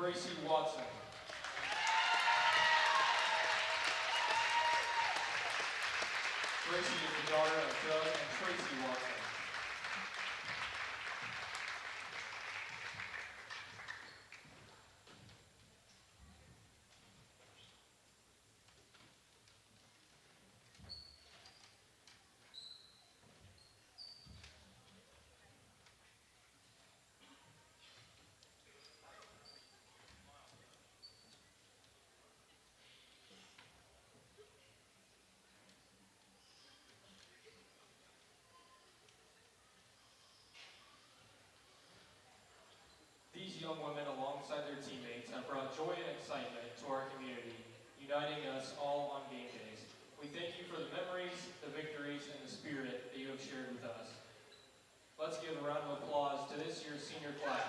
Tracy Watson. Tracy is the daughter of Doug and Tracy Watson. These young women, alongside their teammates, have brought joy and excitement to our community, uniting us all on game days. We thank you for the memories, the victories, and the spirit that you have shared with us. Let's give a round of applause to this year's senior class.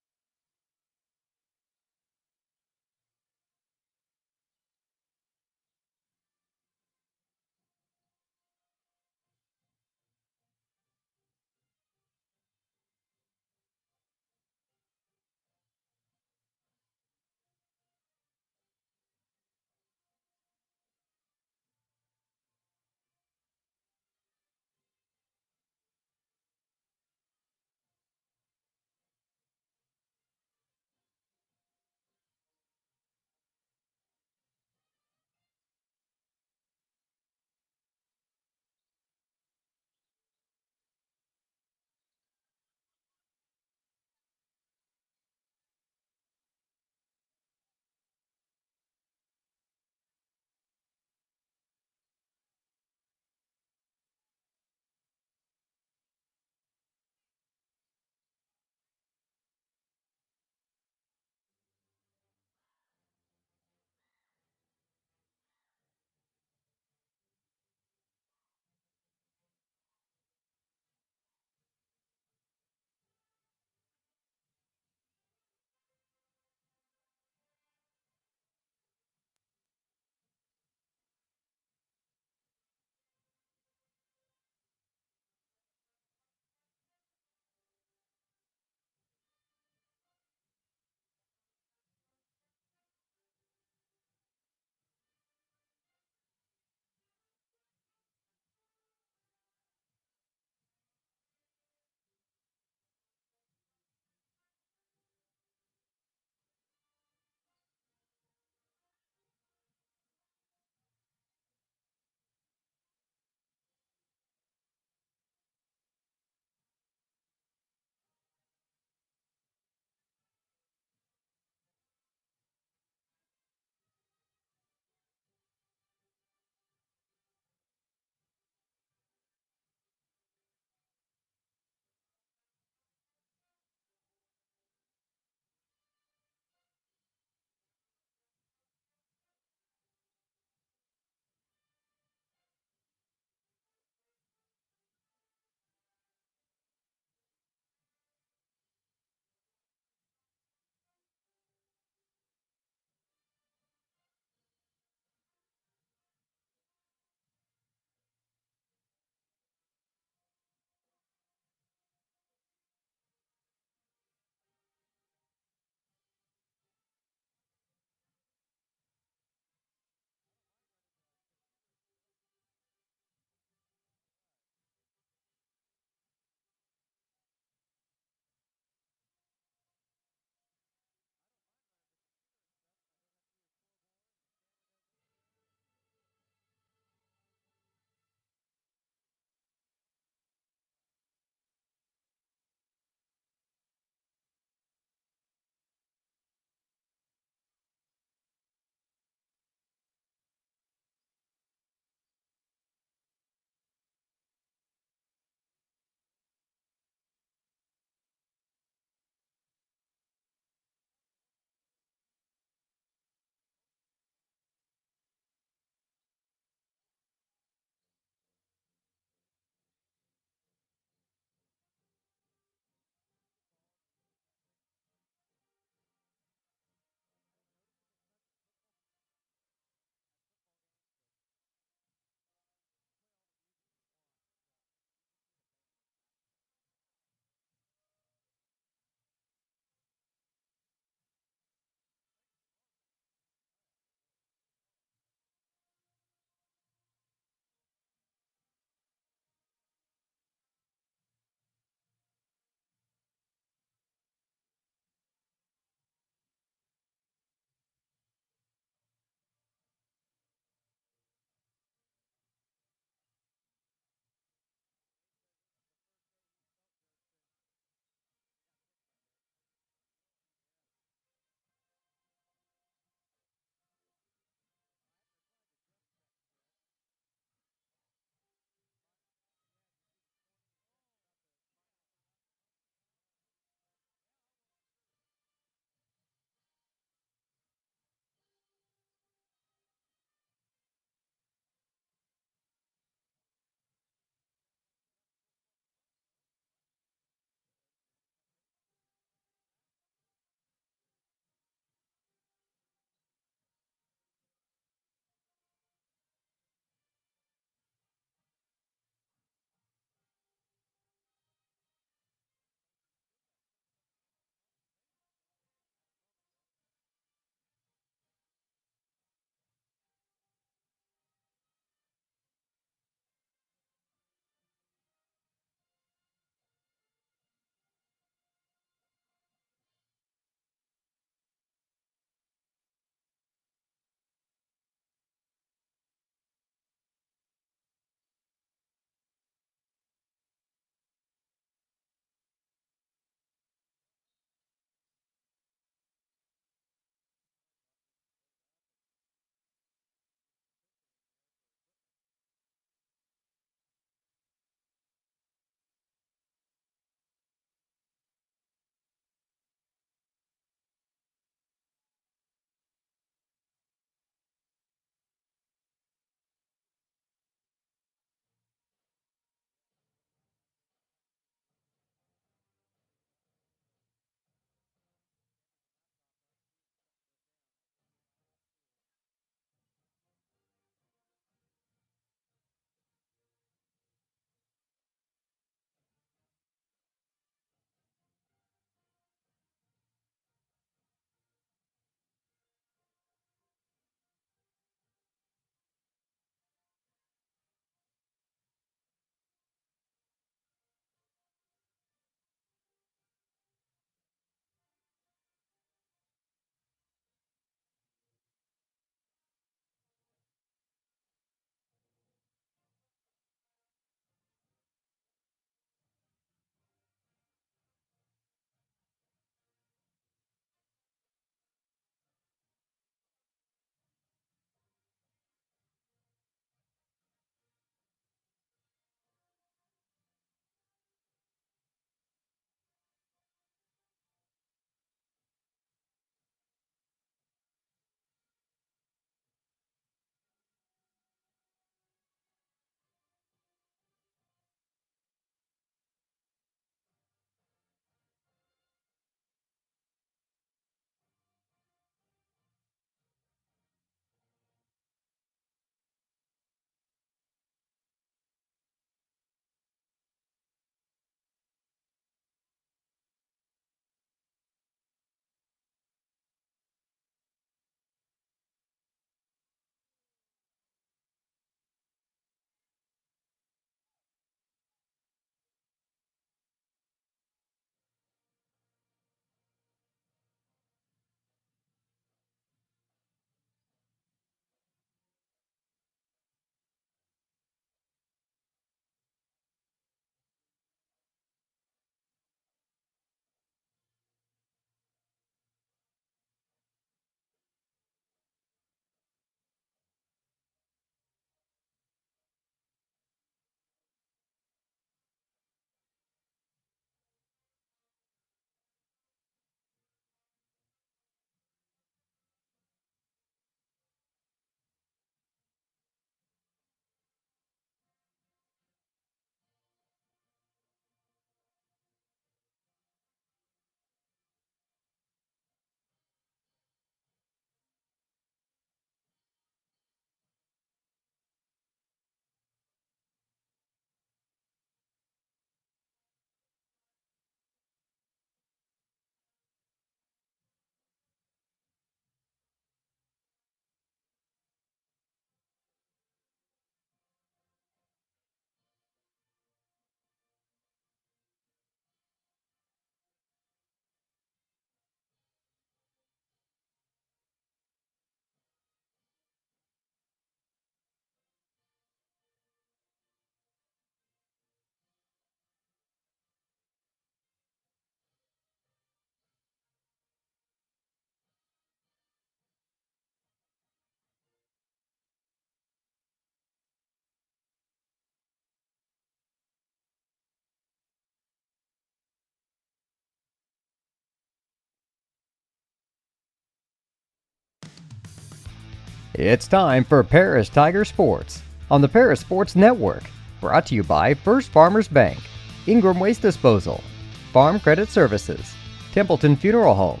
It's time for Paris Tiger Sports on the Paris Sports Network. Brought to you by First Farmers Bank, Ingram Waste Disposal, Farm Credit Services, Templeton Funeral Home,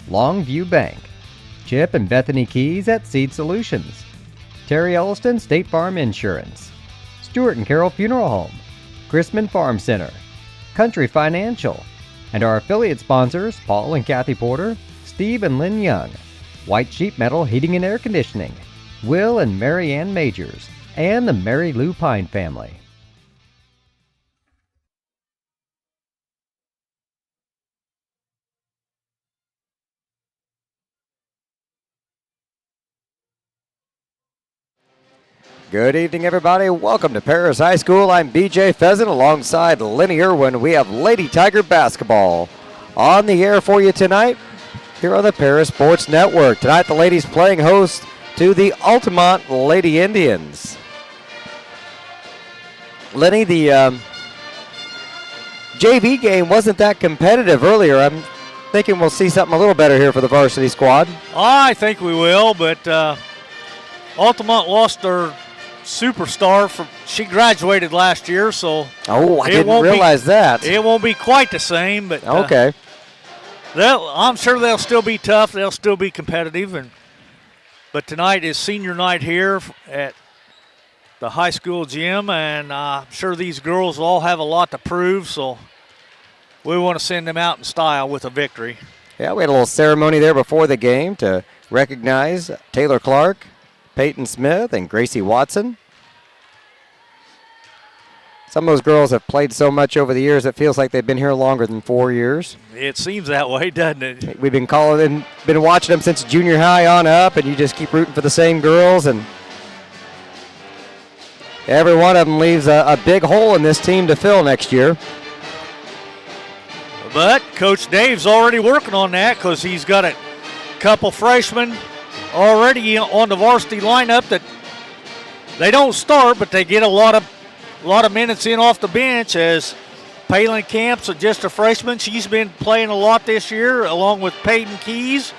Longview Bank, Chip and Bethany Keys at Seed Solutions, Terry Elliston State Farm Insurance, Stuart and Carroll Funeral Home, Chrisman Farm Center, Country Financial, and our affiliate sponsors Paul and Kathy Porter, Steve and Lynn Young, White Sheep Metal Heating and Air Conditioning, Will and Mary Ann Majors, and the Mary Lou Pine family. Good evening, everybody. Welcome to Paris High School. I'm BJ Pheasant alongside Lenny Irwin. We have Lady Tiger basketball on the air for you tonight here on the Paris Sports Network. Tonight, the ladies playing host to the Altamont Lady Indians. Lenny, the JV game wasn't that competitive earlier. I'm thinking we'll see something a little better here for the varsity squad. I think we will, but Altamont lost their superstar. She graduated last year, so I didn't realize that. It won't be quite the same, but okay. I'm sure they'll still be tough. They'll still be competitive, but tonight is senior night here at the high school gym, and I'm sure these girls will all have a lot to prove, so we want to send them out in style with a victory. Yeah, we had a little ceremony there before the game to recognize Taylor Clark, Peyton Smith, and Gracie Watson. Some of those girls have played so much over the years, it feels like they've been here longer than 4 years. It seems that way, doesn't it? We've been watching them since junior high on up, and you just keep rooting for the same girls, and every one of them leaves a big hole in this team to fill next year. But Coach Dave's already working on that because he's got a couple freshmen already on the varsity lineup that they don't start, but they get a lot of minutes in off the bench, as Palin Camps, just a freshman. She's been playing a lot this year, along with Peyton Keys.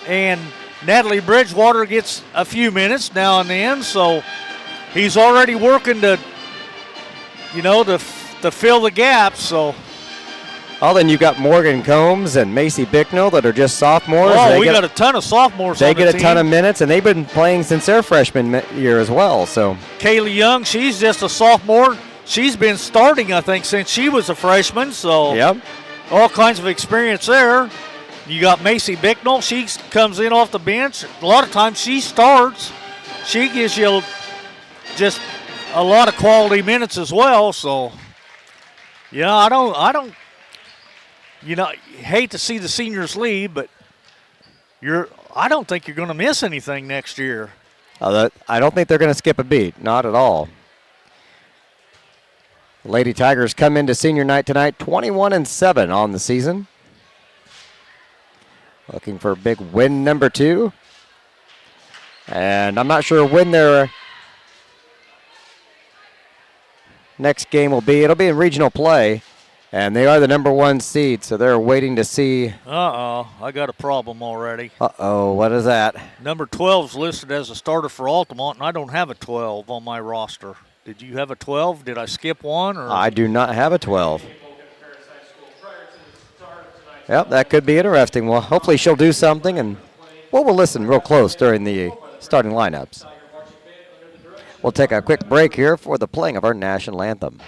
And Natalie Bridgewater gets a few minutes now and then, so he's already working to fill the gaps. So. Well, then you've got Morgan Combs and Macy Bicknell that are just sophomores. Oh, we got a ton of sophomores on the team. They get a ton of minutes, and they've been playing since their freshman year as well. So Kaylee Young, she's just a sophomore. She's been starting, I think, since she was a freshman. So yep, all kinds of experience there. You got Macy Bicknell. She comes in off the bench. A lot of times she starts. She gives you just a lot of quality minutes as well. So, yeah, I don't. Hate to see the seniors leave, but I don't think you're going to miss anything next year. I don't think they're going to skip a beat, not at all. Lady Tigers come into senior night tonight, 21-7 on the season. Looking for a big win number 2. And I'm not sure when their next game will be. It'll be in regional play. And they are the number 1 seed, so they're waiting to see. I got a problem already. What is that? Number 12 is listed as a starter for Altamont, and I don't have a 12 on my roster. Did you have a 12? Did I skip one? Or? I do not have a 12. Yep, that could be interesting. Well, hopefully she'll do something, and we'll listen real close during the starting lineups. We'll take a quick break here for the playing of our national anthem.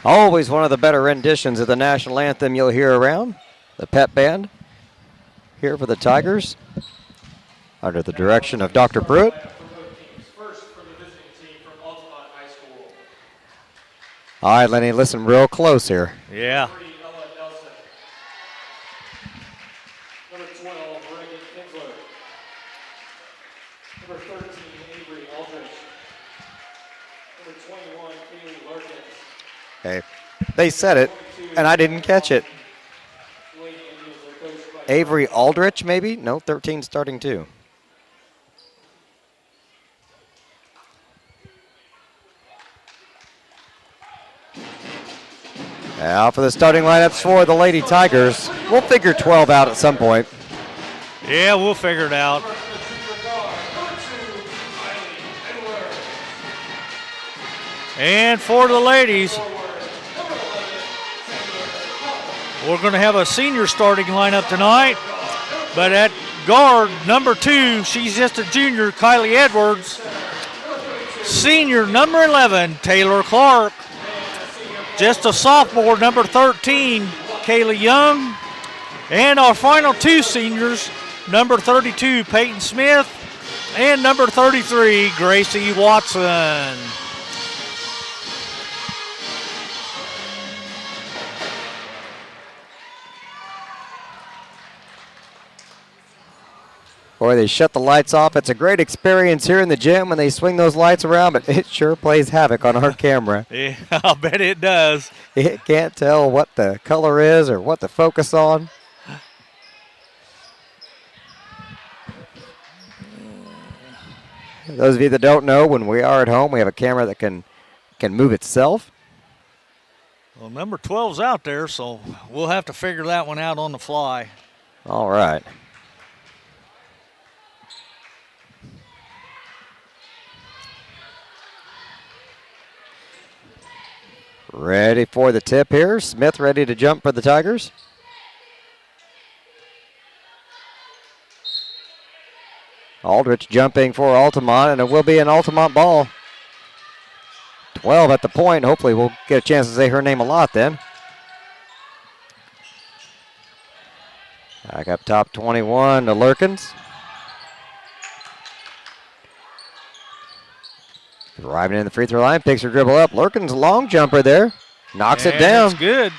Always one of the better renditions of the national anthem you'll hear around. The pep band here for the Tigers under the direction of Dr. Pruitt. First from the visiting team from Altamont High School. All right, Lenny, listen real close here. Yeah. Number 12, Reagan Kinsler. Number 13, Avery Aldrich. Number 21, Kaylee Larkins. Okay, they said it, and I didn't catch it. Lady Indians are coached by Avery Aldrich, maybe? No, 13 starting too. Now for the starting lineups for the Lady Tigers. We'll figure 12 out at some point. Yeah, we'll figure it out. And for the ladies, we're going to have a senior starting lineup tonight. But at guard, number 2, she's just a junior, Kylie Edwards. Senior, number 11, Taylor Clark. Just a sophomore, number 13, Kaylee Young. And our final 2 seniors, number 32, Peyton Smith, and number 33, Gracie Watson. Boy, they shut the lights off. It's a great experience here in the gym when they swing those lights around, but it sure plays havoc on our camera. Yeah, I'll bet it does. It can't tell what the color is or what to focus on. Those of you that don't know, when we are at home, we have a camera that can move itself. Well, number 12's out there, so we'll have to figure that one out on the fly. All right. Ready for the tip here. Smith ready to jump for the Tigers. Aldrich jumping for Altamont, and it will be an Altamont ball. 12 at the point. Hopefully we'll get a chance to say her name a lot then. Back up top, 21 to Lurkins. Driving in the free throw line, picks her dribble up. Lurkins, long jumper there. Knocks it down. That's good.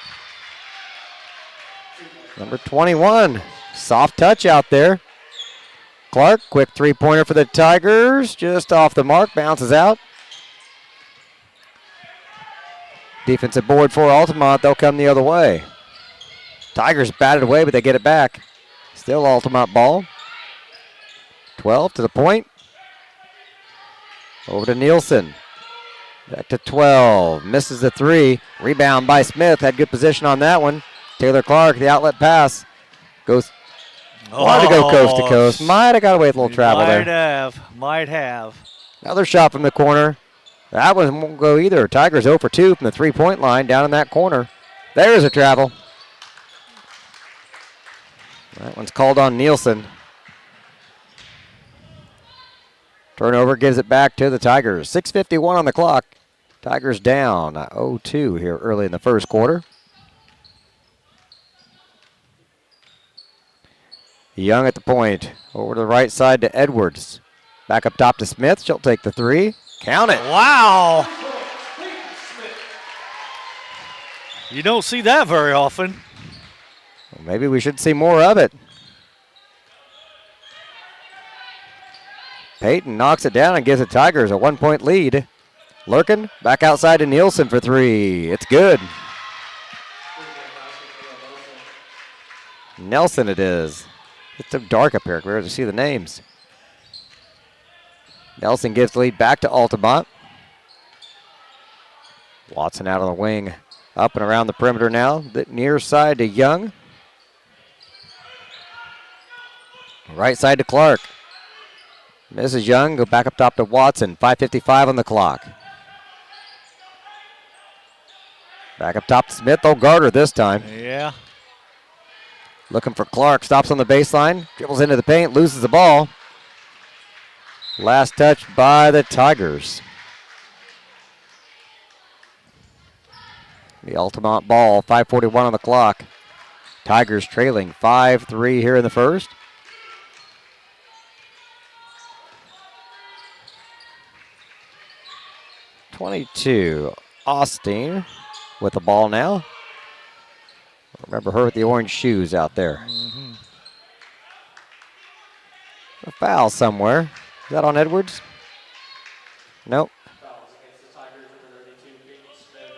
Number 21, soft touch out there. Clark, quick three-pointer for the Tigers. Just off the mark, bounces out. Defensive board for Altamont, they'll come the other way. Tigers batted away, but they get it back. Still Altamont ball. 12 to the point. Over to Nielsen. Back to 12. Misses the 3. Rebound by Smith. Had good position on that one. Taylor Clark, the outlet pass. Goes. Wanted to go coast to coast. Might have got away with a little travel there. Might have. Another shot from the corner. That one won't go either. Tigers 0 for 2 from the three-point line down in that corner. There's a travel. That one's called on Nielsen. Turnover gives it back to the Tigers. 6:51 on the clock. Tigers down 0-2 here early in the first quarter. Young at the point. Over to the right side to Edwards. Back up top to Smith. She'll take the 3. Count it. Wow. You don't see that very often. Well, maybe we should see more of it. Peyton knocks it down and gives the Tigers a 1-point lead. Lurkin back outside to Nielsen for 3. It's good. Nelson it is. It's so dark up here. We're to see the names. Nelson gives the lead back to Altamont. Watson out on the wing. Up and around the perimeter now. The near side to Young. Right side to Clark. Mrs. Young, go back up top to Watson. 5:55 on the clock. Back up top to Smith. They'll guard her this time. Yeah. Looking for Clark. Stops on the baseline. Dribbles into the paint. Loses the ball. Last touch by the Tigers. The Altamont ball, 5:41 on the clock. Tigers trailing 5-3 here in the first. (22) Austin with the ball now. Remember her with the orange shoes out there. A foul somewhere. Is that on Edwards? Nope.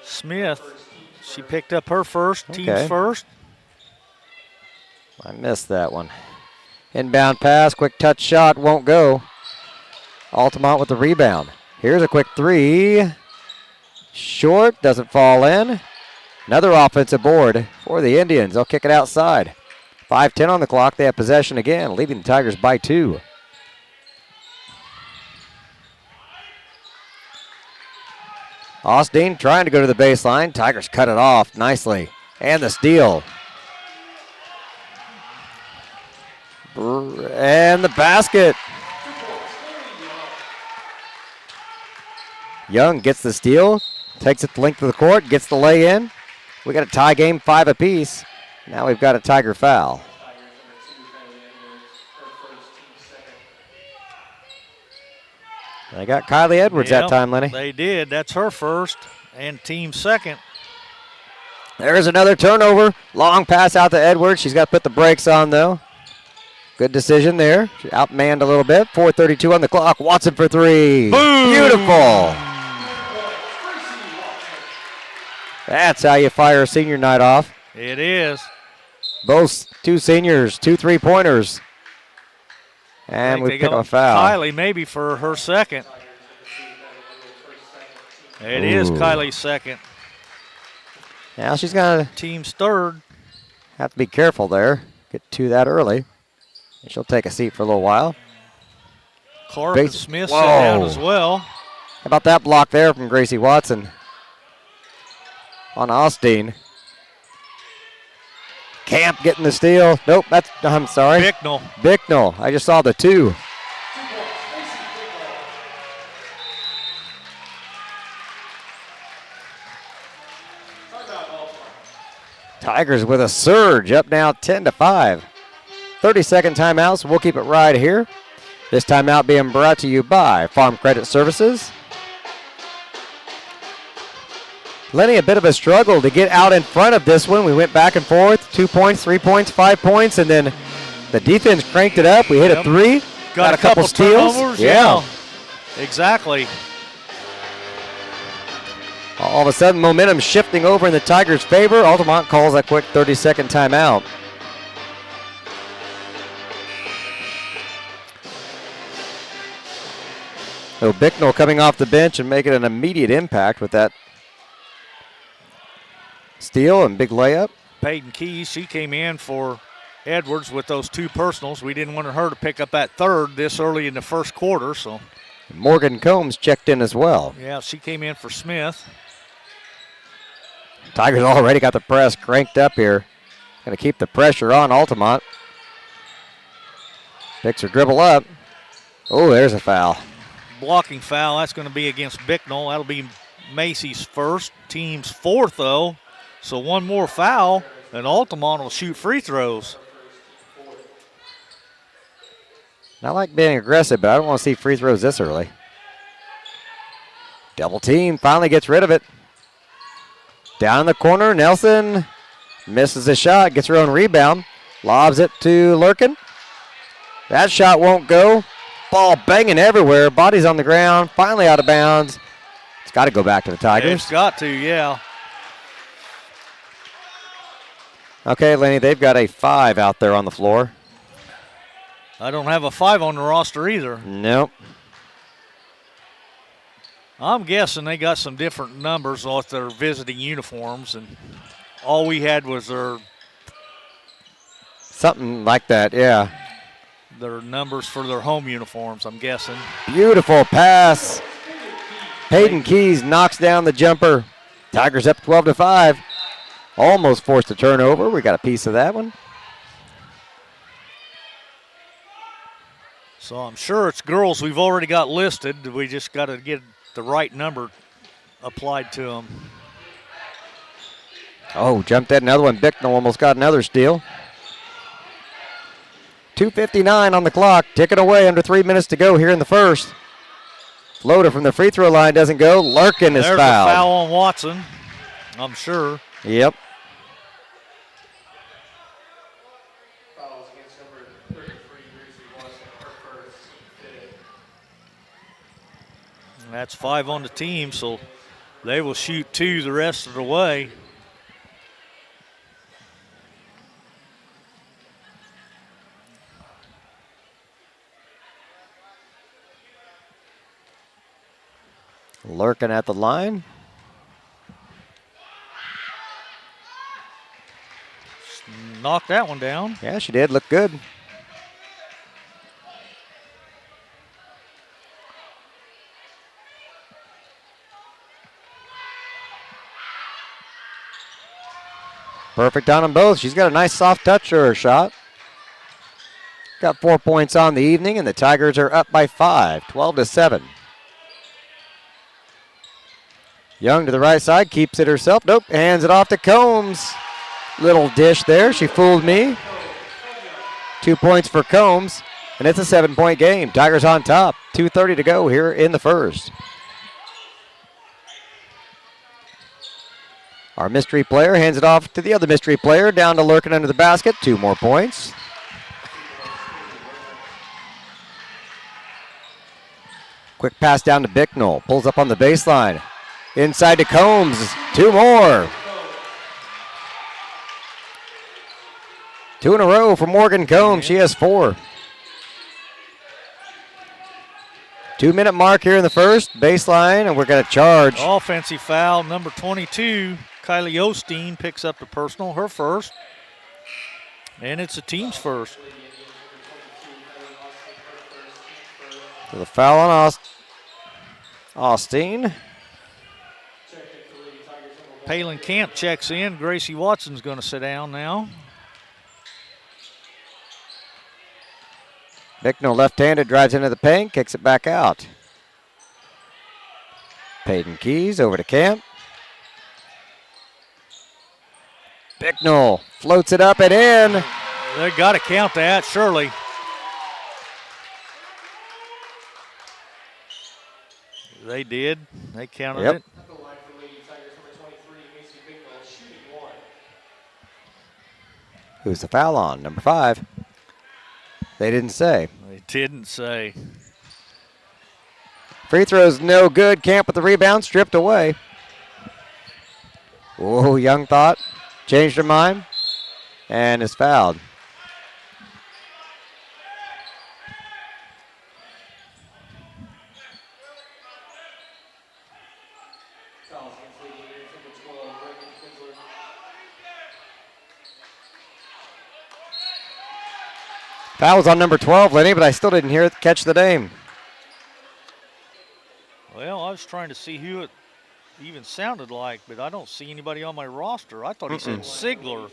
Smith, she picked up her first, Okay. team's first. I missed that one. Inbound pass, quick touch shot, won't go. Altamont with the rebound. Here's a quick three. Short, doesn't fall in. Another offensive board for the Indians. They'll kick it outside. 5:10 on the clock. They have possession again, leading the Tigers by 2. Austin trying to go to the baseline. Tigers cut it off nicely. And the steal. And the basket. Young gets the steal, takes it the length of the court, gets the lay in. We got a tie game, 5 apiece. Now we've got a Tiger foul. They got Kylie Edwards that time, Lenny. They did. That's her first and team second. There's another turnover. Long pass out to Edwards. She's got to put the brakes on, though. Good decision there. She outmanned a little bit. 4:32 on the clock. Watson for 3. Boom! Beautiful. That's how you fire a senior night off. It is. Both 2 seniors, 2 3-pointers. And we pick up a foul. Kylie maybe for her second. It is Kylie's second. Now she's going to Team's third. have to be careful there. Get to that early. And she'll take a seat for a little while. Clark and Smith sit down as well. How about that block there from Gracie Watson on Austin? Camp getting the steal. Nope, I'm sorry. Bicknell. I just saw the 2. Tigers with a surge, up now 10-5. 30-second timeout, so we'll keep it right here. This timeout being brought to you by Farm Credit Services. Lenny, a bit of a struggle to get out in front of this one. We went back and forth, 2 points, 3 points, 5 points, and then the defense cranked it up. We hit a 3, got a couple steals. Turnovers, yeah, exactly. All of a sudden, momentum shifting over in the Tigers' favor. Altamont calls a quick 30-second timeout. So Bicknell coming off the bench and making an immediate impact with that steal and big layup. Peyton Keys, she came in for Edwards with those 2 personals. We didn't want her to pick up that third this early in the first quarter. So Morgan Combs checked in as well. Yeah, she came in for Smith. Tigers already got the press cranked up here. Going to keep the pressure on Altamont. Picks her dribble up. Oh, there's a foul. Blocking foul. That's going to be against Bicknell. That'll be Macy's first. Team's fourth, though. So one more foul, and Altamont will shoot free throws. I like being aggressive, but I don't want to see free throws this early. Double team finally gets rid of it. Down in the corner, Nelson misses the shot, gets her own rebound, lobs it to Lurkin. That shot won't go. Ball banging everywhere, bodies on the ground, finally out of bounds. It's got to go back to the Tigers. It's got to, yeah. Okay, Lenny, they've got a 5 out there on the floor. I don't have a 5 on the roster either. Nope. I'm guessing they got some different numbers off their visiting uniforms, and all we had was Something like that, yeah. their numbers for their home uniforms, I'm guessing. Beautiful pass. Peyton Keys knocks down the jumper. Tigers up 12-5. Almost forced a turnover. We got a piece of that one. So I'm sure it's girls we've already got listed. We just got to get the right number applied to them. Oh, jumped at another one. Bicknell almost got another steal. 2:59 on the clock. Ticking away, under 3 minutes to go here in the first. Floater from the free throw line doesn't go. Larkin is There's fouled. a foul on Watson, I'm sure. Yep. Fouls against number 33, Gracie Watson, her first, fifth. And that's 5 on the team, so they will shoot 2 the rest of the way. Lurking at the line. Knocked that one down. Yeah, she did. Look good. Perfect on them both. She's got a nice soft touch to her shot. Got 4 points on the evening, and the Tigers are up by 5, 12-7. Young to the right side, keeps it herself. Nope, hands it off to Combs. Little dish there, she fooled me. 2 points for Combs, and it's a 7-point game. Tigers on top, 2:30 to go here in the first. Our mystery player hands it off to the other mystery player, down to Lurkin under the basket. 2 more points. Quick pass down to Bicknell, pulls up on the baseline. Inside to Combs, 2 more. 2 in a row for Morgan Combs, she has 4. 2-minute mark here in the first, baseline, and we're going to charge. Offensive foul, number 22, Kylie Osteen picks up the personal, her first. And it's the team's first. So the foul on Osteen. Palin Camp checks in. Gracie Watson's going to sit down now. Bicknell left-handed, drives into the paint, kicks it back out. Peyton Keys over to Camp. Bicknell floats it up and in. They got to count that, surely. They did. They counted Yep. it. Who's the foul on? Number 5. They didn't say. They didn't say. Free throw's no good. Camp with the rebound, stripped away. Oh, Young thought, changed her mind, and is fouled. Foul was on number 12, Lenny, but I still didn't hear it catch the name. Well, I was trying to see who it even sounded like, but I don't see anybody on my roster. I thought he said Sigler.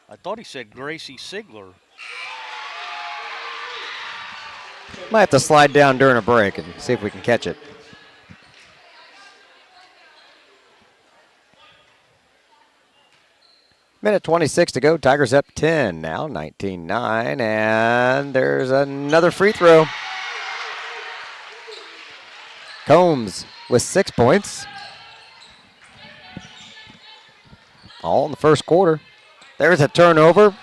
I thought he said Gracie Sigler. Might have to slide down during a break and see if we can catch it. Minute 26 to go. Tigers up 10 now, 19-9, and there's another free throw. Combs with 6 points. All in the first quarter. There's a turnover.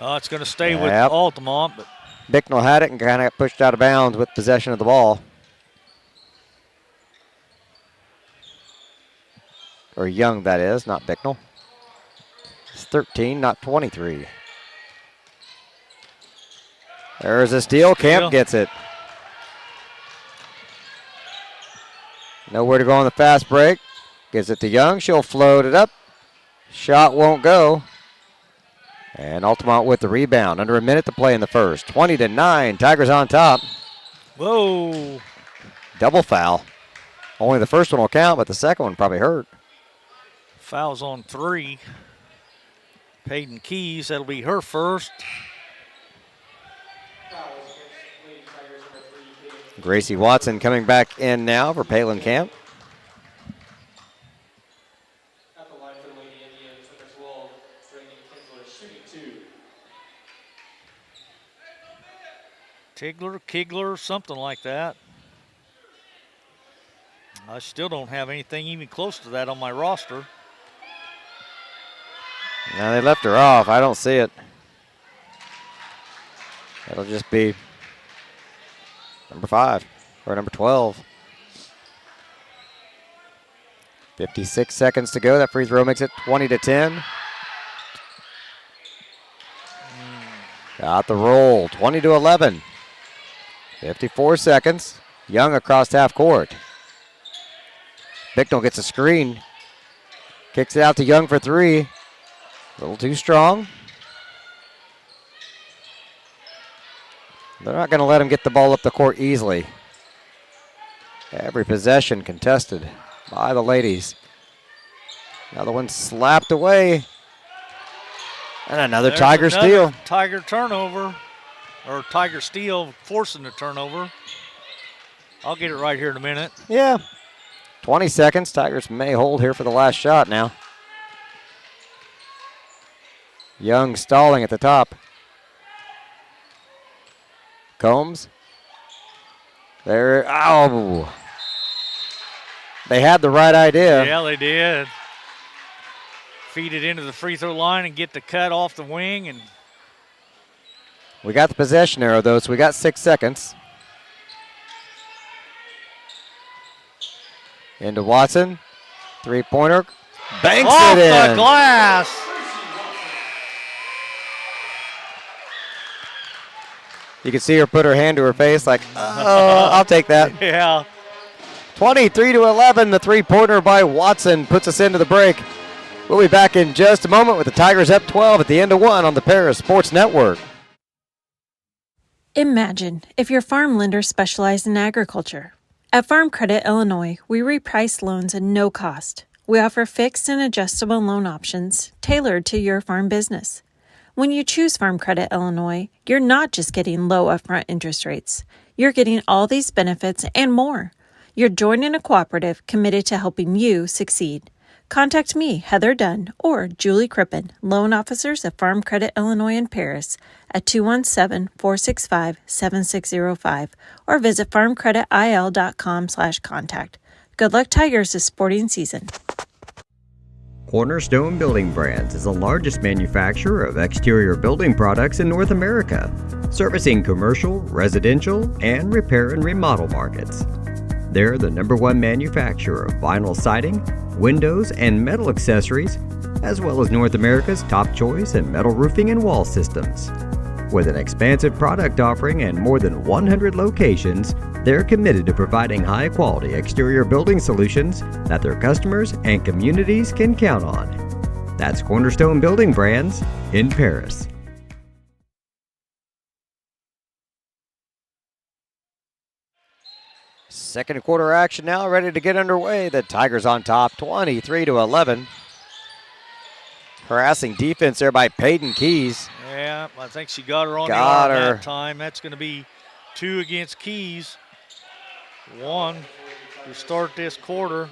It's going to stay with Yep. Altamont, but Bicknell had it and kind of got pushed out of bounds with possession of the ball. Or Young, that is, not Bicknell. It's 13, not 23. There's a steal. Camp gets it. Nowhere to go on the fast break. Gives it to Young. She'll float it up. Shot won't go. And Altamont with the rebound. Under a minute to play in the first. 20-9. Tigers on top. whoa. Double foul. Only the first one will count, but the second one probably hurt. Fouls on 3. Peyton Keys, that'll be her first. Gracie Watson coming back in now for Palin Camp. Kigler, something like that. I still don't have anything even close to that on my roster. Now they left her off. I don't see it. It'll just be number 5 or number 12. 56 seconds to go. That free throw makes it 20-10. Got the roll. 20-11. 54 seconds. Young across half court. Bicknell gets a screen. Kicks it out to Young for 3. A little too strong. They're not going to let him get the ball up the court easily. Every possession contested by the ladies. Another one slapped away. And another There's Tiger steal. Tiger turnover, or Tiger steal forcing the turnover. I'll get it right here in a minute. Yeah. 20 seconds. Tigers may hold here for the last shot now. Young stalling at the top. Combs. There. Oh. They had the right idea. Yeah, they did. Feed it into the free throw line and get the cut off the wing. And we got the possession arrow, though, so we got 6 seconds. Into Watson. Three-pointer. Banks off it in. the glass. You can see her put her hand to her face like, oh, I'll take that. Yeah. 23-11, the three-pointer by Watson puts us into the break. We'll be back in just a moment with the Tigers up 12 at the end of 1 on the Paris Sports Network. Imagine if your farm lender specialized in agriculture. At Farm Credit Illinois, we reprice loans at no cost. We offer fixed and adjustable loan options tailored to your farm business. When you choose Farm Credit Illinois, you're not just getting low upfront interest rates. You're getting all these benefits and more. You're joining a cooperative committed to helping you succeed. Contact me, Heather Dunn, or Julie Crippen, loan officers at Farm Credit Illinois in Paris at 217-465-7605 or visit farmcreditil.com/contact. Good luck, Tigers, this sporting season. Cornerstone Building Brands is the largest manufacturer of exterior building products in North America, servicing commercial, residential, and repair and remodel markets. They're the #1 manufacturer of vinyl siding, windows, and metal accessories, as well as North America's top choice in metal roofing and wall systems. With an expansive product offering and more than 100 locations, they're committed to providing high-quality exterior building solutions that their customers and communities can count on. That's Cornerstone Building Brands in Paris. Second quarter action now, ready to get underway. The Tigers on top, 23-11. Harassing defense there by Peyton Keys. Yeah, I think she got her on the arm that time. That's going to be 2 against Keys. 1 to start this quarter.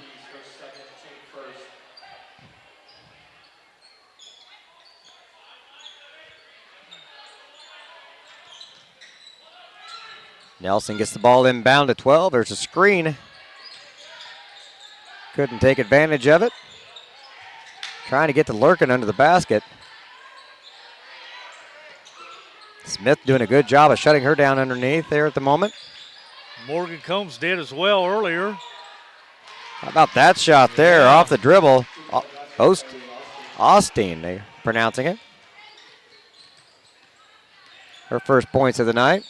Nelson gets the ball inbound to 12. There's a screen. Couldn't take advantage of it. Trying to get to Lurkin under the basket. Smith doing a good job of shutting her down underneath there at the moment. Morgan Combs did as well earlier. How about that shot there off the dribble? Austin, they're pronouncing it. Her first points of the night.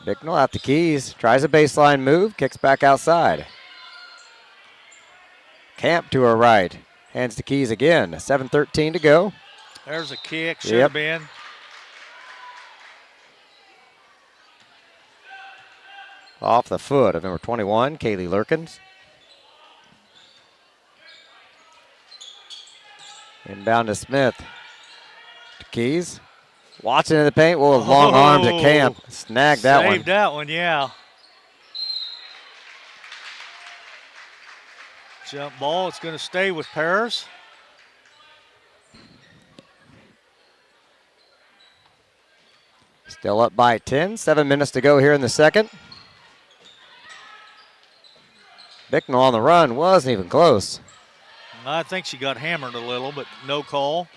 Bicknell out to Keys, tries a baseline move, kicks back outside. Camp to her right, hands to Keys again, 7:13 to go. There's a kick, should have been. Off the foot of number 21, Kaylee Lurkins. Inbound to Smith. To Keys. Watson in the paint, with long arms at Camp. Snagged that one. Saved that one, yeah. Jump ball, it's going to stay with Paris. Still up by 10. 7 minutes to go here in the second. Bicknell on the run. Wasn't even close. I think she got hammered a little, but no call.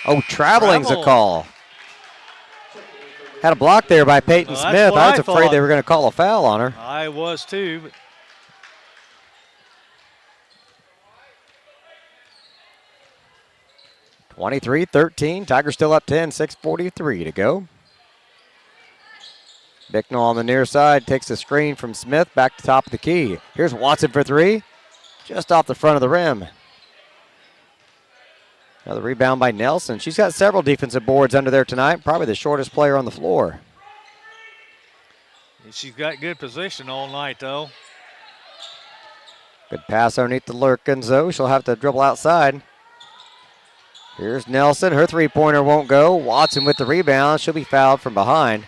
Oh, traveling's Travel. a call. Had a block there by Peyton Well, that's Smith. what I was I afraid thought. they were going to call a foul on her. I was too, but 23-13. Tigers still up 10. 6:43 to go. Bicknell on the near side takes the screen from Smith back to top of the key. Here's Watson for three. Just off the front of the rim. Another rebound by Nelson. She's got several defensive boards under there tonight. Probably the shortest player on the floor. she's got good position all night, though. Good pass underneath the Lurkins, though. She'll have to dribble outside. Here's Nelson. Her three-pointer won't go. Watson with the rebound. She'll be fouled from behind.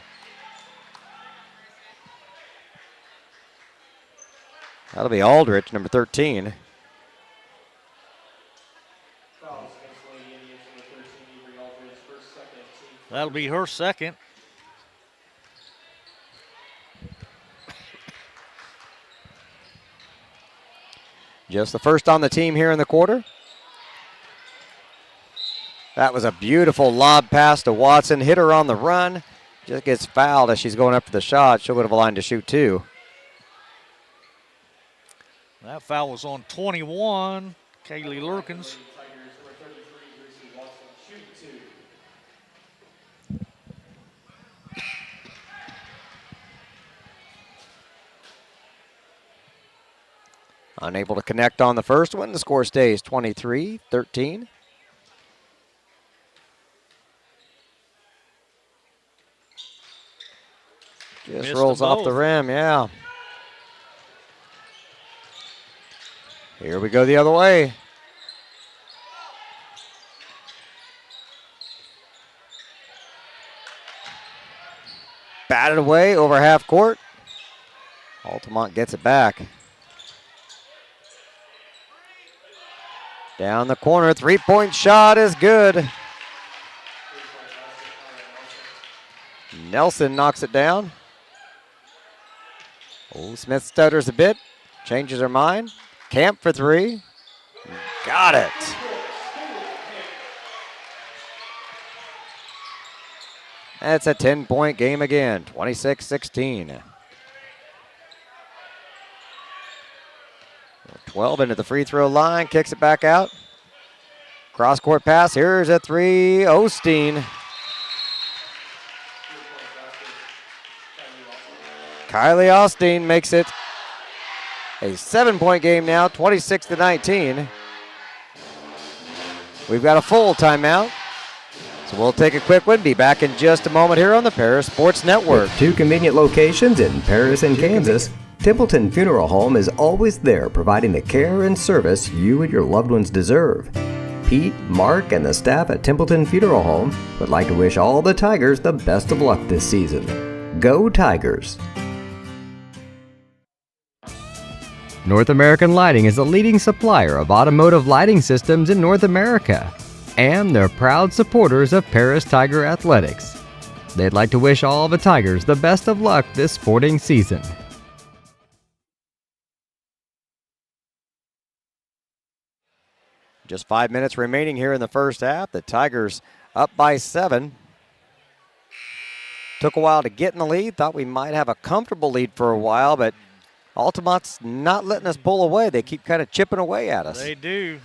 That'll be Aldrich, number 13. That'll be her second. Just the first on the team here in the quarter. That was a beautiful lob pass to Watson. Hit her on the run. Just gets fouled as she's going up for the shot. She'll go to the line to shoot two. That foul was on 21, Kaylee Lurkins. Unable to connect on the first one. The score stays 23-13. Just Missed rolls them off the both. rim, yeah. Here we go the other way. Batted away over half court. Altamont gets it back. Down the corner, three-point shot is good. Nelson knocks it down. Oh, Smith stutters a bit, changes her mind. Camp for three. Got it. That's a 10-point game again, 26-16. 12 into the free throw line, kicks it back out. Cross-court pass, here's a three, Osteen. Kylie Osteen makes it a 7-point game now, 26-19. We've got a full timeout, so we'll take a quick one. Be back in just a moment here on the Paris Sports Network. With 2 convenient locations in Paris and Kansas, Templeton Funeral Home is always there providing the care and service you and your loved ones deserve. Pete, Mark, and the staff at Templeton Funeral Home would like to wish all the Tigers the best of luck this season. Go Tigers! North American Lighting is a leading supplier of automotive lighting systems in North America, and they're proud supporters of Paris Tiger Athletics. They'd like to wish all the Tigers the best of luck this sporting season. Just 5 minutes remaining here in the first half. The Tigers up by 7. Took a while to get in the lead. Thought we might have a comfortable lead for a while, but Altamont's not letting us pull away. They keep kind of chipping away at us. They do.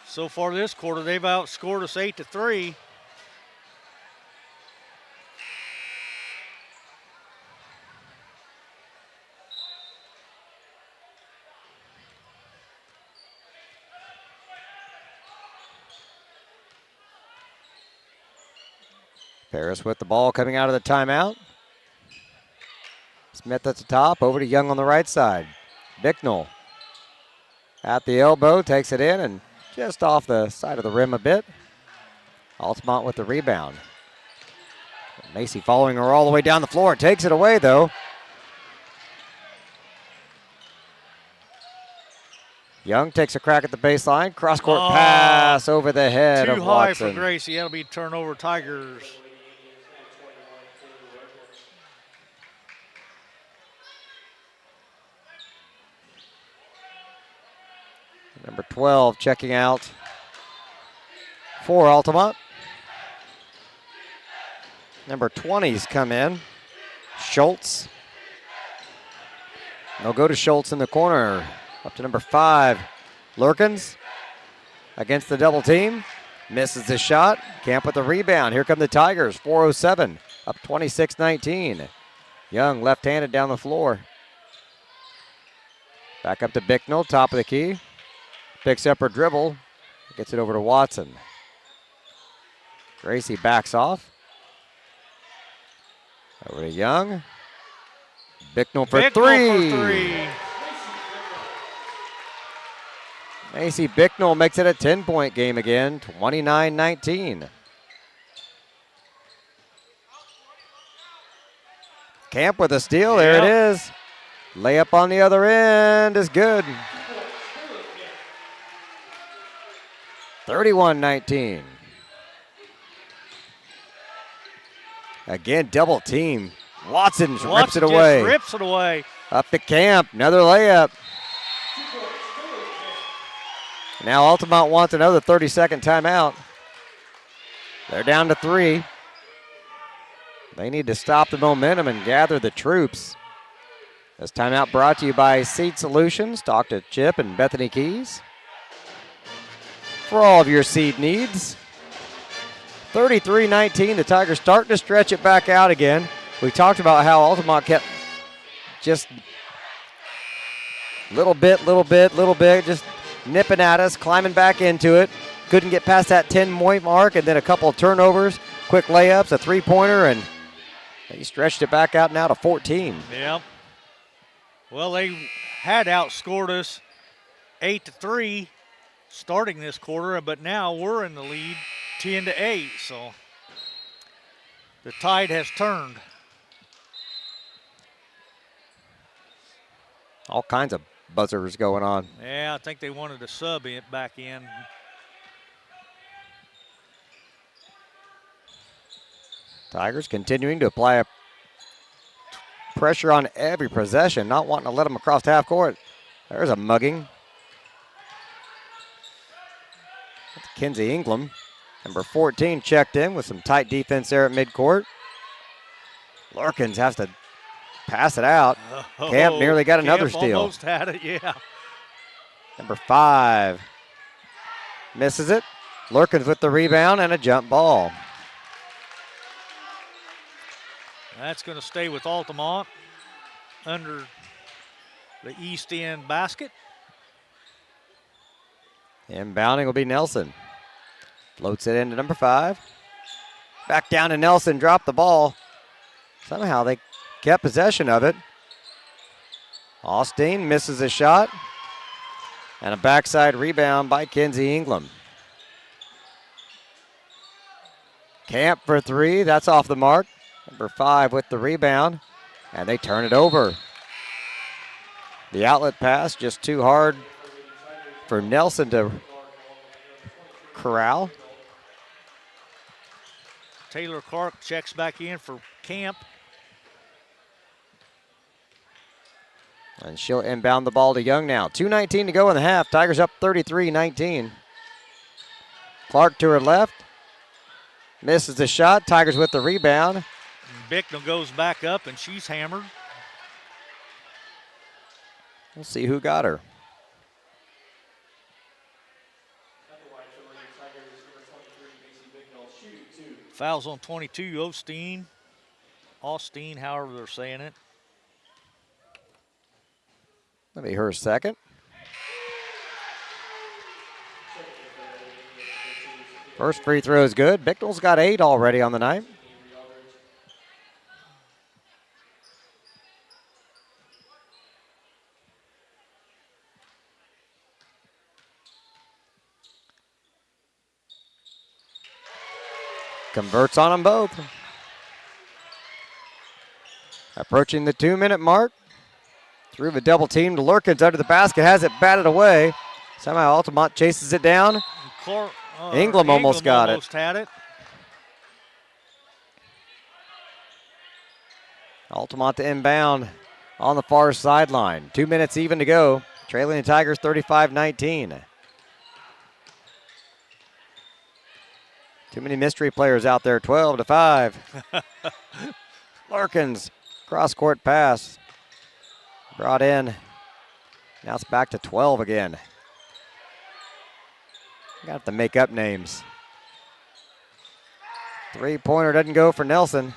So far this quarter, they've outscored us 8-3. Paris with the ball coming out of the timeout. Smith at the top, over to Young on the right side. Bicknell at the elbow, takes it in and just off the side of the rim a bit. Altamont with the rebound. Macy following her all the way down the floor, takes it away though. Young takes a crack at the baseline. Cross-court pass over the head of Too high Watson. for Gracie. That'll be turnover Tigers. Number 12 checking out for Altamont. Number 20's come in. Schultz. They'll go to Schultz in the corner. Up to number 5, Lurkins. Against the double team. Misses the shot. Camp with the rebound. Here come the Tigers. 4:07. Up 26-19. Young left-handed down the floor. Back up to Bicknell. Top of the key. Picks up her dribble. Gets it over to Watson. Gracie backs off. Over to Young. Bicknell for three. Macy Bicknell makes it a 10-point game again, 29-19. Camp with a steal, there it is. Layup on the other end is good. 31-19. Again, double team. Watson rips it away. Just rips it away. Up to Camp, another layup. Now Altamont wants another 30-second timeout. They're down to 3. They need to stop the momentum and gather the troops. This timeout brought to you by Seed Solutions. Talk to Chip and Bethany Keys for all of your seed needs. 33-19, the Tigers starting to stretch it back out again. We talked about how Altamont kept just little bit, just nipping at us, climbing back into it. Couldn't get past that 10-point mark, and then a couple of turnovers, quick layups, a three-pointer, and he stretched it back out now to 14. Yeah. Well, they had outscored us 8-3 starting this quarter, but now we're in the lead 10-8, so the tide has turned. All kinds of buzzers going on. Yeah, I think they wanted to sub it back in. Tigers continuing to apply a pressure on every possession, not wanting to let them across half court. There's a mugging. That's Kinsey Ingram. Number 14 checked in with some tight defense there at midcourt. Lurkins has to pass it out. Camp nearly got another steal. Almost had it, yeah. Number 5 misses it. Lurkins with the rebound and a jump ball. That's going to stay with Altamont under the east end basket. Inbounding will be Nelson. Floats it into number 5. Back down to Nelson, dropped the ball. Somehow they kept possession of it. Austin misses a shot. And a backside rebound by Kinsey Ingram. Camp for 3, that's off the mark. Number 5 with the rebound, and they turn it over. The outlet pass just too hard for Nelson to corral. Taylor Clark checks back in for Camp. And she'll inbound the ball to Young now. 2:19 to go in the half. Tigers up 33-19. Clark to her left. Misses the shot. Tigers with the rebound. Bicknell goes back up, and she's hammered. We'll see who got her. Fouls on 22, Osteen. Austin, however they're saying it. Let me her second. First free throw is good. Bicknell's got 8 already on the night. Converts on them both. Approaching the 2-minute mark. Through the double team to Lurkins under the basket. Has it batted away. Somehow Altamont chases it down. Ingram almost got it. Had it. Altamont to inbound on the far sideline. 2 minutes even to go. Trailing the Tigers 35-19. Too many mystery players out there. 12-5. Larkins, cross-court pass. Brought in. Now it's back to 12 again. Got to make up names. Three-pointer doesn't go for Nelson.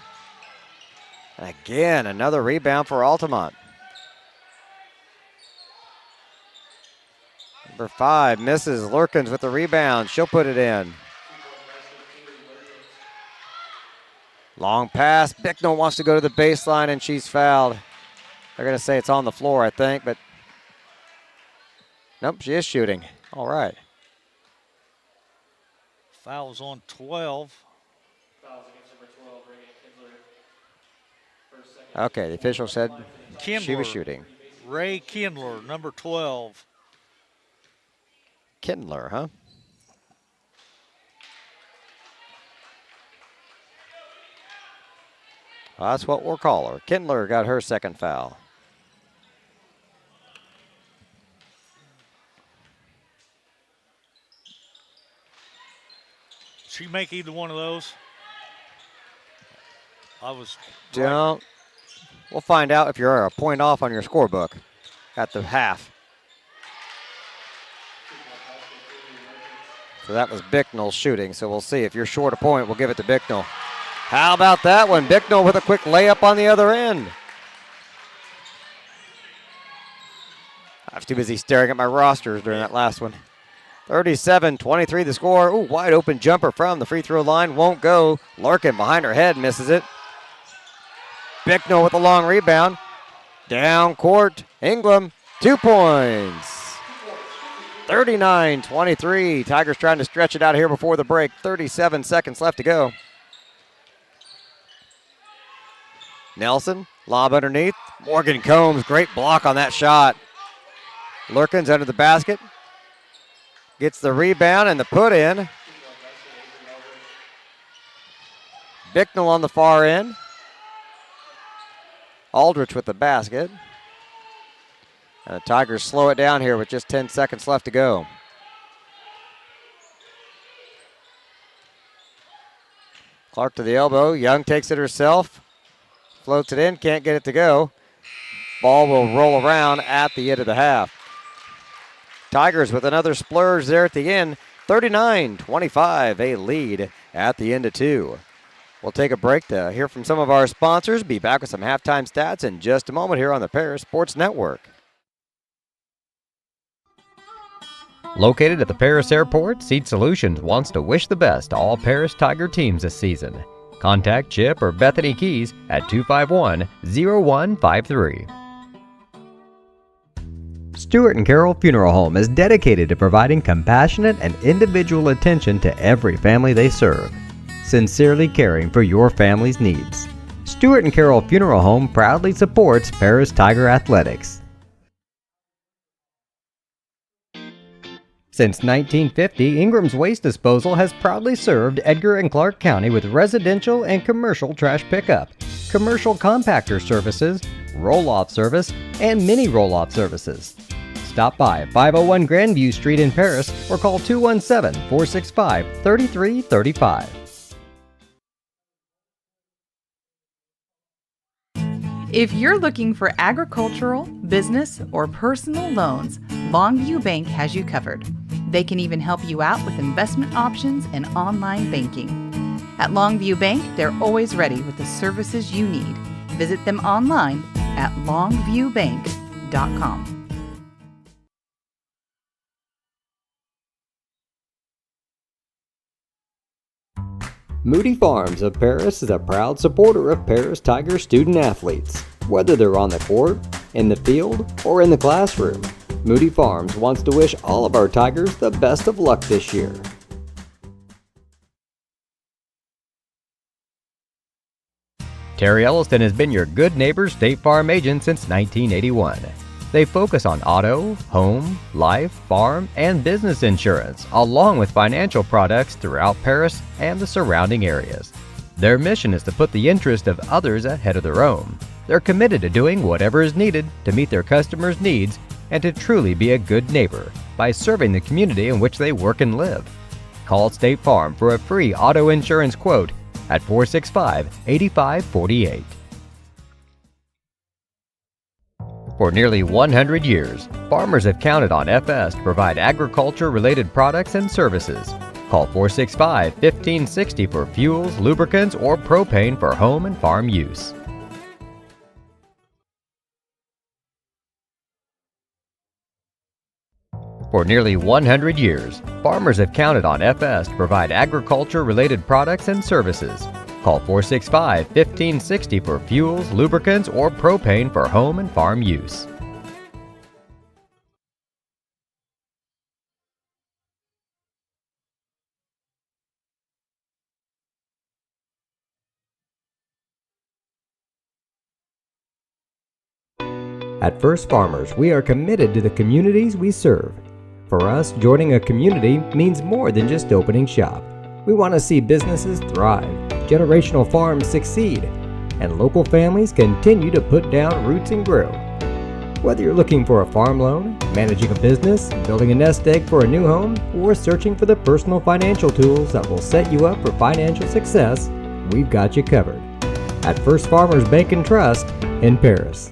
And again, another rebound for Altamont. Number 5 misses. Lurkins with the rebound. She'll put it in. Long pass. Bicknell wants to go to the baseline, and she's fouled. They're going to say it's on the floor, I think, but nope, she is shooting. All right. Fouls on 12. Okay, the official said Kindler, she was shooting. Ray Kindler, number 12. Kindler, huh? Well, that's what we'll call her. Kindler got her second foul. She make either one of those? Don't. We'll find out if you're a point off on your scorebook at the half. So that was Bicknell shooting, so we'll see. If you're short a point, we'll give it to Bicknell. How about that one? Bicknell with a quick layup on the other end. I was too busy staring at my rosters during that last one. 37-23 the score. Ooh, wide open jumper from the free throw line. Won't go. Larkin behind her head misses it. Bicknell with a long rebound. Down court. Ingram, 2 points. 39-23. Tigers trying to stretch it out here before the break. 37 seconds left to go. Nelson, lob underneath. Morgan Combs, great block on that shot. Lurkins under the basket. Gets the rebound and the put in. Bicknell on the far end. Aldrich with the basket. And the Tigers slow it down here with just 10 seconds left to go. Clark to the elbow. Young takes it herself. Floats it in, can't get it to go. Ball will roll around at the end of the half. Tigers with another splurge there at the end. 39-25, a lead at the end of 2. We'll take a break to hear from some of our sponsors. Be back with some halftime stats in just a moment here on the Paris Sports Network. Located at the Paris Airport, Seat Solutions wants to wish the best to all Paris Tiger teams this season. Contact Chip or Bethany Keys at 251-0153. Stewart and Carroll Funeral Home is dedicated to providing compassionate and individual attention to every family they serve, sincerely caring for your family's needs. Stewart and Carroll Funeral Home proudly supports Paris Tiger Athletics. Since 1950, Ingram's Waste Disposal has proudly served Edgar and Clark County with residential and commercial trash pickup, commercial compactor services, roll-off service, and mini roll-off services. Stop by 501 Grandview Street in Paris or call 217-465-3335. If you're looking for agricultural, business, or personal loans, Longview Bank has you covered. They can even help you out with investment options and online banking. At Longview Bank, they're always ready with the services you need. Visit them online at longviewbank.com. Moody Farms of Paris is a proud supporter of Paris Tiger student athletes. Whether they're on the court, in the field, or in the classroom, Moody Farms wants to wish all of our Tigers the best of luck this year. Terry Elliston has been your good neighbor State Farm agent since 1981. They focus on auto, home, life, farm, and business insurance, along with financial products throughout Paris and the surrounding areas. Their mission is to put the interest of others ahead of their own. They're committed to doing whatever is needed to meet their customers' needs and to truly be a good neighbor by serving the community in which they work and live. Call State Farm for a free auto insurance quote at 465-8548. For nearly 100 years, farmers have counted on FS to provide agriculture-related products and services. Call 465-1560 for fuels, lubricants, or propane for home and farm use. For nearly 100 years, farmers have counted on FS to provide agriculture-related products and services. Call 465-1560 for fuels, lubricants, or propane for home and farm use. At First Farmers, we are committed to the communities we serve. For us, joining a community means more than just opening shop. We want to see businesses thrive, generational farms succeed, and local families continue to put down roots and grow. Whether you're looking for a farm loan, managing a business, building a nest egg for a new home, or searching for the personal financial tools that will set you up for financial success, we've got you covered. At First Farmers Bank and Trust in Paris.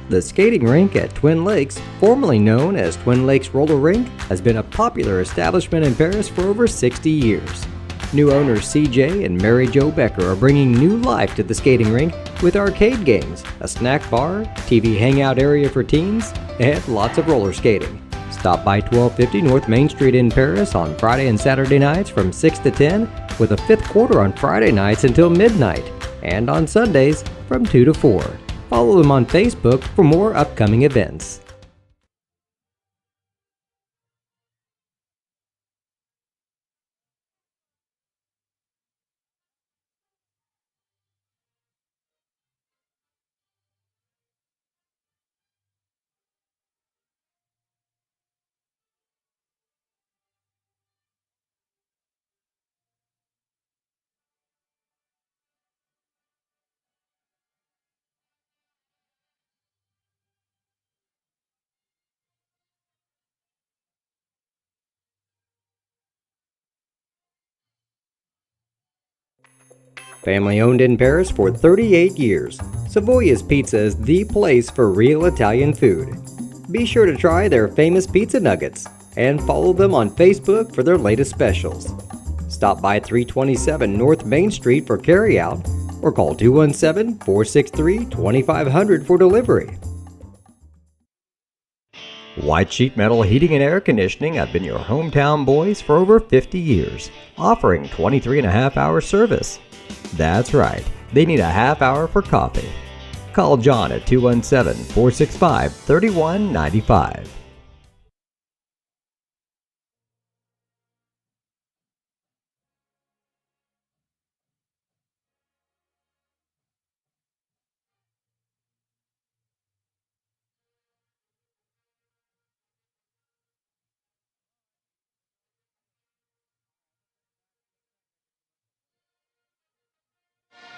The skating rink at Twin Lakes, formerly known as Twin Lakes Roller Rink, has been a popular establishment in Paris for over 60 years. New owners CJ and Mary Jo Becker are bringing new life to the skating rink with arcade games, a snack bar, TV hangout area for teens, and lots of roller skating. Stop by 1250 North Main Street in Paris on Friday and Saturday nights from 6 to 10, with a fifth quarter on Friday nights until midnight, and on Sundays from 2 to 4. Follow them on Facebook for more upcoming events. Family owned in Paris for 38 years, Savoya's Pizza is the place for real Italian food. Be sure to try their famous pizza nuggets and follow them on Facebook for their latest specials. Stop by 327 North Main Street for carryout or call 217-463-2500 for delivery. White Sheet Metal Heating and Air Conditioning have been your hometown boys for over 50 years, offering 23.5-hour service. That's right, they need a half hour for coffee. Call John at 217-465-3195.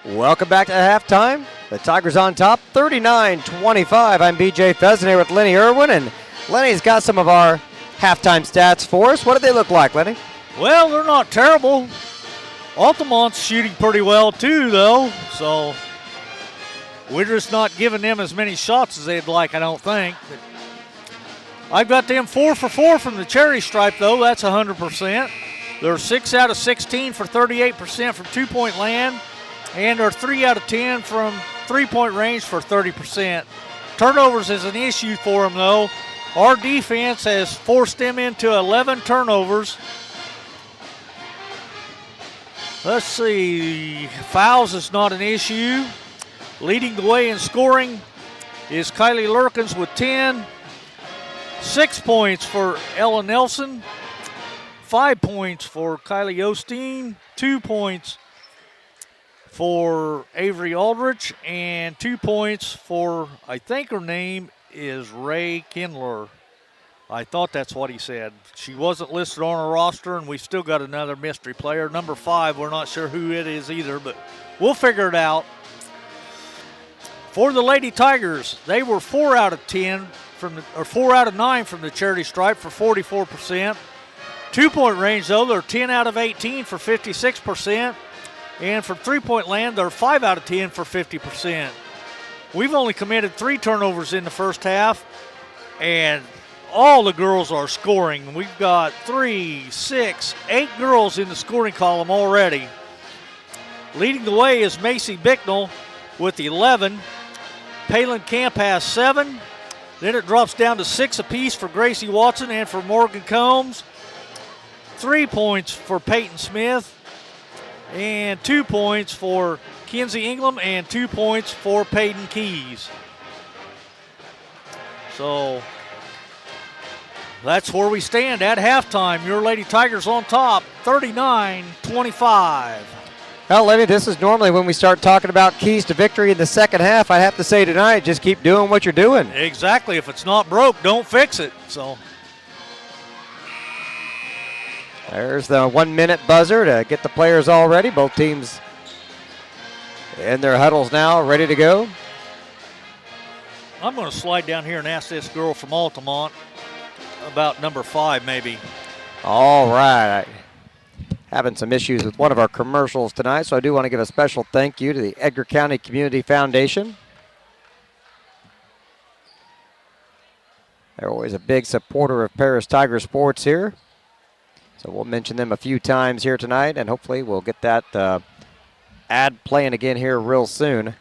Welcome back to halftime. The Tigers on top, 39-25. I'm BJ Pheasant here with Lenny Irwin, and Lenny's got some of our halftime stats for us. What do they look like, Lenny? Well, they're not terrible. Altamont's shooting pretty well too, though. So We're just not giving them as many shots as they'd like, I don't think. But I've got them 4 for 4 from the cherry stripe, though. That's 100%. They're 6 out of 16 for 38% from two-point land, and they're 3 out of 10 from three-point range for 30%. Turnovers is an issue for them, though. Our defense has forced them into 11 turnovers. Let's see, fouls is not an issue. Leading the way in scoring is Kylie Lurkins with 10. 6 points for Ella Nelson. 5 points for Kylie Osteen. 2 points for Avery Aldrich. And 2 points for, I think her name is Ray Kindler. I thought that's what he said. She wasn't listed on our roster, and we've still got another mystery player. Number 5, we're not sure who it is either, but we'll figure it out. For the Lady Tigers, they were 4 out of 10 4 out of 9 from the charity stripe for 44%. Two-point range, though, they're 10 out of 18 for 56%. And from three-point land, they're 5 out of 10 for 50%. We've only committed 3 turnovers in the first half, and all the girls are scoring. We've got 3, 6, 8 girls in the scoring column already. Leading the way is Macy Bicknell with 11. Palin Camp has 7. Then it drops down to 6 apiece for Gracie Watson and for Morgan Combs. 3 points for Peyton Smith. And 2 points for Kinsey Ingram and 2 points for Peyton Keys. So that's where we stand at halftime. Your Lady Tigers on top, 39-25. Well, Lenny, this is normally when we start talking about keys to victory in the second half. I'd have to say tonight, just keep doing what you're doing. Exactly. If it's not broke, don't fix it. So there's the 1-minute buzzer to get the players all ready. Both teams in their huddles now, ready to go. I'm going to slide down here and ask this girl from Altamont about number 5, maybe. All right. Having some issues with one of our commercials tonight, so I do want to give a special thank you to the Edgar County Community Foundation. They're always a big supporter of Paris Tiger sports here. So we'll mention them a few times here tonight, and hopefully we'll get that ad playing again here real soon.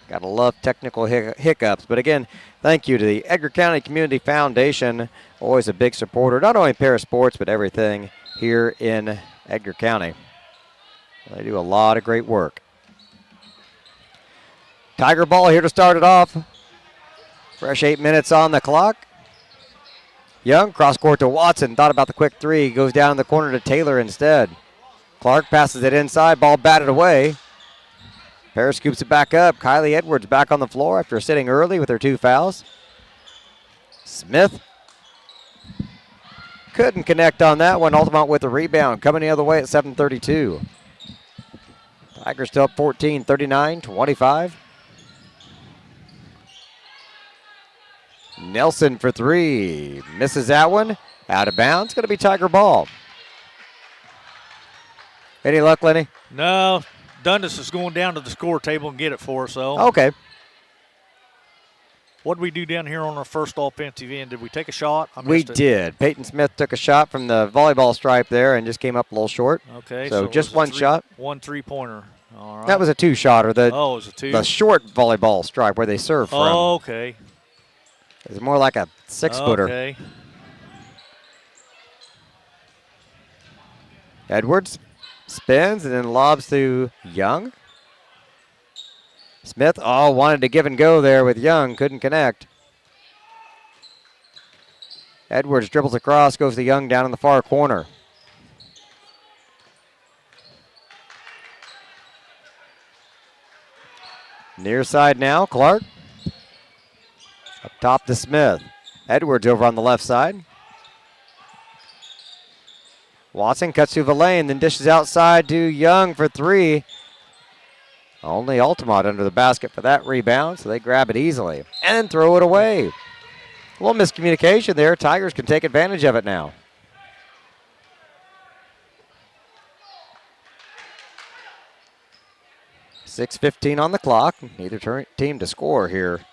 Gotta love technical hiccups. But again, thank you to the Edgar County Community Foundation. Always a big supporter, not only Paris sports, but everything here in Edgar County. They do a lot of great work. Tiger ball here to start it off. Fresh 8 minutes on the clock. Young, cross court to Watson. Thought about the quick 3. Goes down in the corner to Taylor instead. Clark passes it inside. Ball batted away. Paris scoops it back up. Kylie Edwards back on the floor after sitting early with her 2 fouls. Smith couldn't connect on that one. Altamont with the rebound. Coming the other way at 7:32. Tigers still up 14, 39-25. Nelson for 3. Misses that one. Out of bounds. Going to be Tiger ball. Any luck, Lenny? No. Dundas is going down to the score table and get it for us, though. Okay. What did we do down here on our first offensive end? Did we take a shot? We did. Peyton Smith took a shot from the volleyball stripe there and just came up a little short. Okay. So just one shot. 1 3-pointer. All right. That was a 2-shot, or it was a 2. The short volleyball stripe where they serve from. Oh, okay. It's more like a 6-footer. Okay. Edwards spins and then lobs to Young. Smith, wanted to give and go there with Young. Couldn't connect. Edwards dribbles across, goes to Young down in the far corner. Near side now, Clark. Up top to Smith. Edwards over on the left side. Watson cuts through the lane, then dishes outside to Young for 3. Only Altamont under the basket for that rebound, so they grab it easily and throw it away. A little miscommunication there. Tigers can take advantage of it now. 6:15 on the clock. Neither team to score here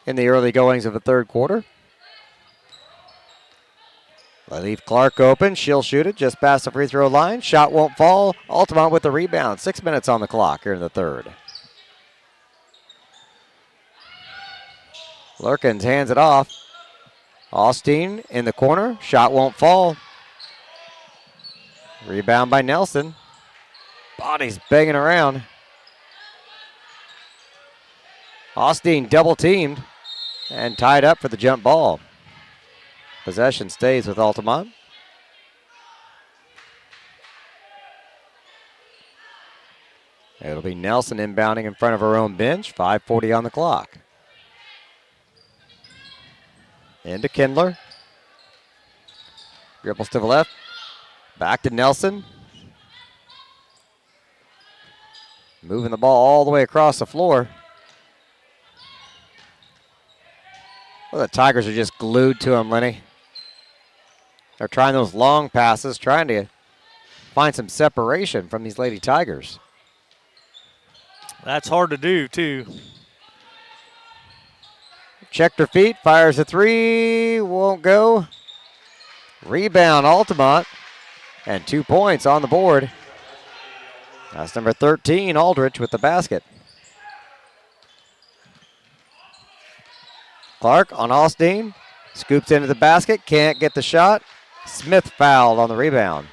in the early goings of the third quarter. They leave Clark open. She'll shoot it just past the free throw line. Shot won't fall. Altamont with the rebound. 6 minutes on the clock here in the third. Lurkins hands it off. Austin in the corner. Shot won't fall. Rebound by Nelson. Body's banging around. Austin double teamed and tied up for the jump ball. Possession stays with Altamont. It'll be Nelson inbounding in front of her own bench. 5:40 on the clock. Into Kindler. Dribbles to the left. Back to Nelson. Moving the ball all the way across the floor. Well, the Tigers are just glued to him, Lenny. They're trying those long passes, trying to find some separation from these Lady Tigers. That's hard to do, too. Checked her feet, fires a three, won't go. Rebound, Altamont, and 2 points on the board. That's number 13, Aldrich, with the basket. Clark on Austin, scoops into the basket, can't get the shot. Smith fouled on the rebound.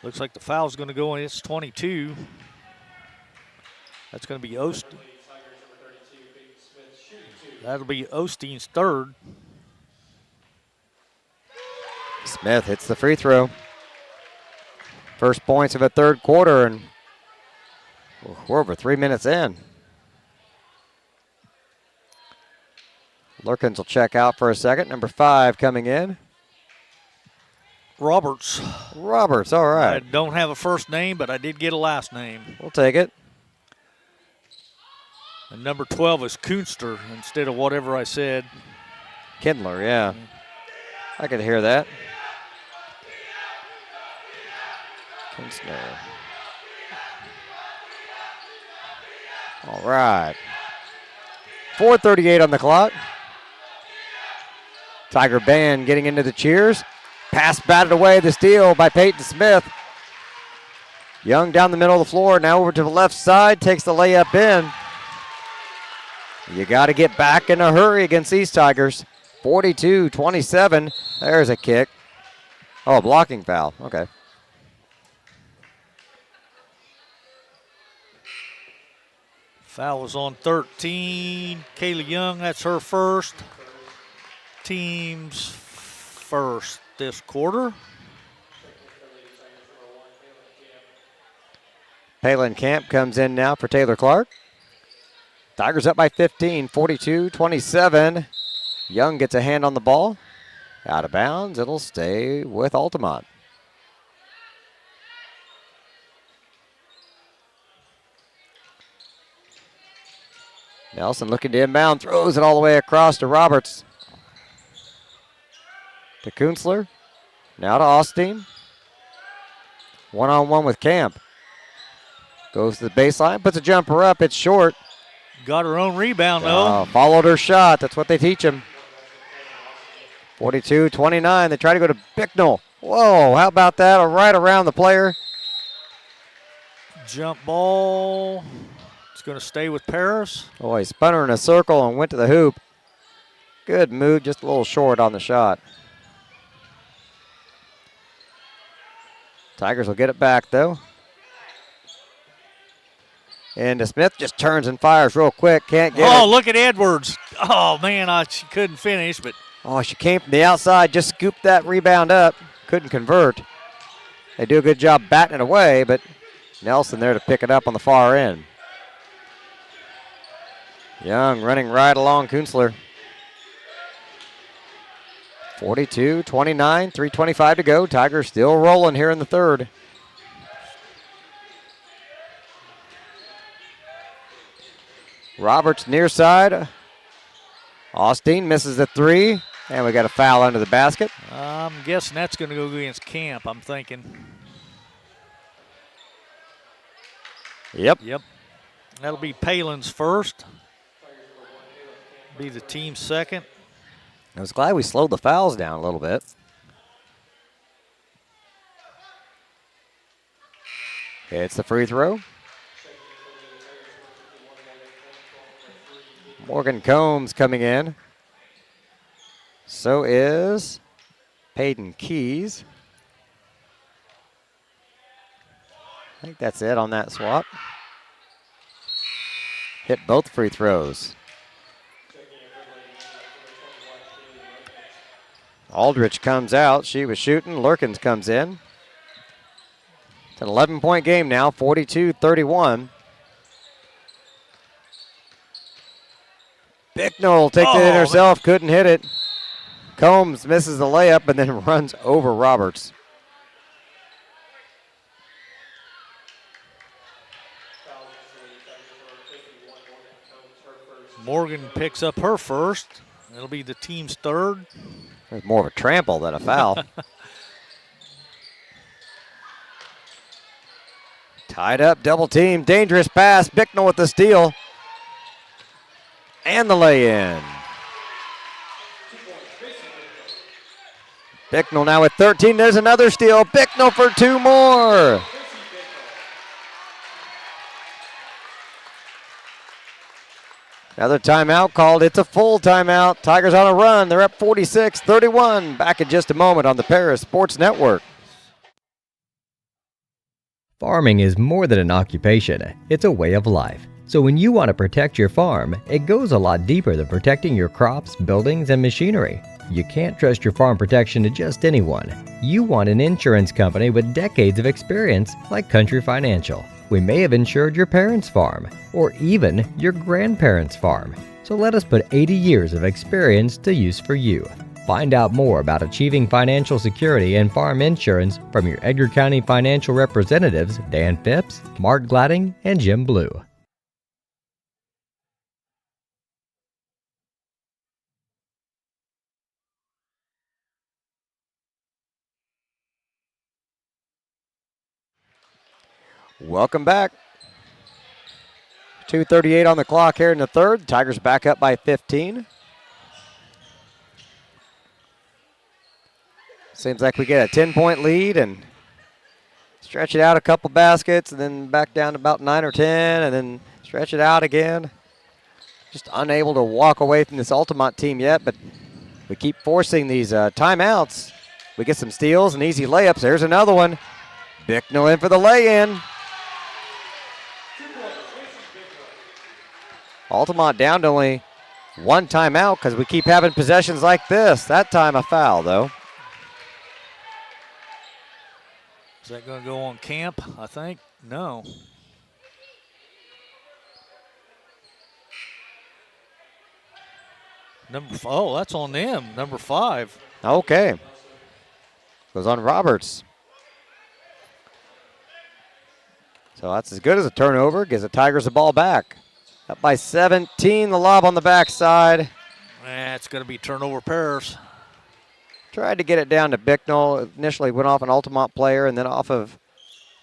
Looks like the foul's going to go, and it's 22. That's going to be Osteen. That'll be Osteen's third. Smith hits the free throw. First points of a third quarter, and we're over 3 minutes in. Lurkins will check out for a second. Number 5 coming in. Roberts. Roberts, all right. I don't have a first name, but I did get a last name. We'll take it. And number 12 is Kunster instead of whatever I said. Kindler, yeah. I could hear that. Kunstler. All right. 4:38 on the clock. Tiger band getting into the cheers. Pass batted away, the steal by Peyton Smith. Young down the middle of the floor, now over to the left side, takes the layup in. You got to get back in a hurry against these Tigers. 42-27. There's a kick. Oh, blocking foul. Okay. Foul was on 13. Kayla Young, that's her first. Team's first this quarter. Palin Camp comes in now for Taylor Clark. Tigers up by 15, 42-27. Young gets a hand on the ball. Out of bounds, it'll stay with Altamont. Nelson looking to inbound, throws it all the way across to Roberts. To Kunstler. Now to Austin. One-on-one with Camp. Goes to the baseline, puts a jumper up, it's short. Got her own rebound, though. Followed her shot, that's what they teach him. 42-29, they try to go to Bicknell. Whoa, how about that? Right around the player. Jump ball. It's going to stay with Paris. Oh, he spun her in a circle and went to the hoop. Good move, just a little short on the shot. Tigers will get it back, though. And Smith just turns and fires real quick. Can't get it. Oh, look at Edwards. Oh, man, she couldn't finish, but. Oh, she came from the outside, just scooped that rebound up. Couldn't convert. They do a good job batting it away, but Nelson there to pick it up on the far end. Young running right along Kunstler. 42-29, 3:25 to go. Tigers still rolling here in the third. Roberts near side. Austin misses the three, and we got a foul under the basket. I'm guessing that's going to go against Camp, I'm thinking. Yep. Yep. That'll be Palin's first. Be the team's second. I was glad we slowed the fouls down a little bit. It's the free throw. Morgan Combs coming in. So is Peyton Keys. I think that's it on that swap. Hit both free throws. Aldrich comes out. She was shooting. Lurkins comes in. It's an 11-point game now, 42-31. Bicknell takes it in herself, couldn't hit it. Combs misses the layup and then runs over Roberts. Morgan picks up her first. It'll be the team's third. There's more of a trample than a foul. Tied up, double team, dangerous pass. Bicknell with the steal. And the lay-in. Bicknell now with 13. There's another steal. Bicknell for 2 more. Another timeout called. It's a full timeout. Tigers on a run. They're up 46-31. Back in just a moment on the Paris Sports Network. Farming is more than an occupation, it's a way of life. So when you want to protect your farm, it goes a lot deeper than protecting your crops, buildings, and machinery. You can't trust your farm protection to just anyone. You want an insurance company with decades of experience like Country Financial. We may have insured your parents' farm, or even your grandparents' farm. So let us put 80 years of experience to use for you. Find out more about achieving financial security and farm insurance from your Edgar County financial representatives, Dan Phipps, Mark Gladding, and Jim Blue. Welcome back. 2:38 on the clock here in the third. Tigers back up by 15. Seems like we get a 10-point lead and stretch it out a couple baskets and then back down to about 9 or 10 and then stretch it out again. Just unable to walk away from this Altamont team yet, but we keep forcing these timeouts. We get some steals and easy layups. There's another one. Bicknell in for the lay-in. Altamont down to only 1 timeout because we keep having possessions like this. That time a foul, though. Is that going to go on Camp, I think? No. Oh, that's on them, number 5. Okay. Goes on Roberts. So that's as good as a turnover. Gives the Tigers the ball back. Up by 17, the lob on the backside. It's going to be turnover pairs. Tried to get it down to Bicknell. Initially went off an Altamont player and then off of